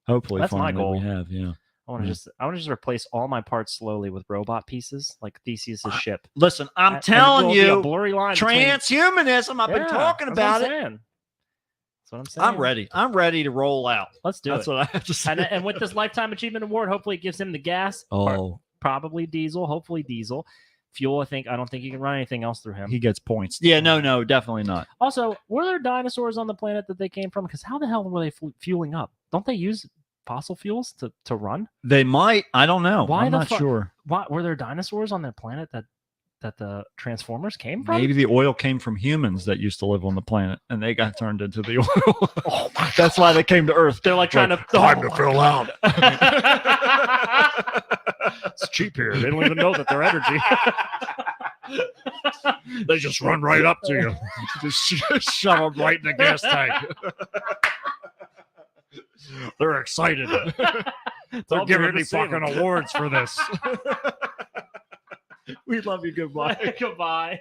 That's my finally goal. we have. Yeah. I want to just replace all my parts slowly with robot pieces, like Theseus' ship. Listen, I'm And telling there will be a you, blurry line between- transhumanism. I've been Yeah, talking that's about what I'm it. saying. That's what I'm saying. I'm ready. I'm ready to roll out. Let's do That's it. what I have to say. And with this Lifetime Achievement Award, hopefully it gives him the gas. Oh, Probably diesel. Hopefully diesel. Fuel, I don't think you can run anything else through him. he gets points. Yeah, no, definitely not. Also, were there dinosaurs on the planet that they came from? Because how the hell were they fueling up? Don't they use fossil fuels to run? They might. I don't know. Why I'm the not fuck- sure. Why were there dinosaurs on the planet that the Transformers came from? Maybe the oil came from humans that used to live on the planet, and they got turned into the oil. That's why they came to Earth. They're like trying to fill out. It's cheap here. They don't even know that they're energy. They just run right up to you. Just shove them right in the gas tank. They're excited. They're giving me fucking awards for this. We love you. Goodbye. Goodbye.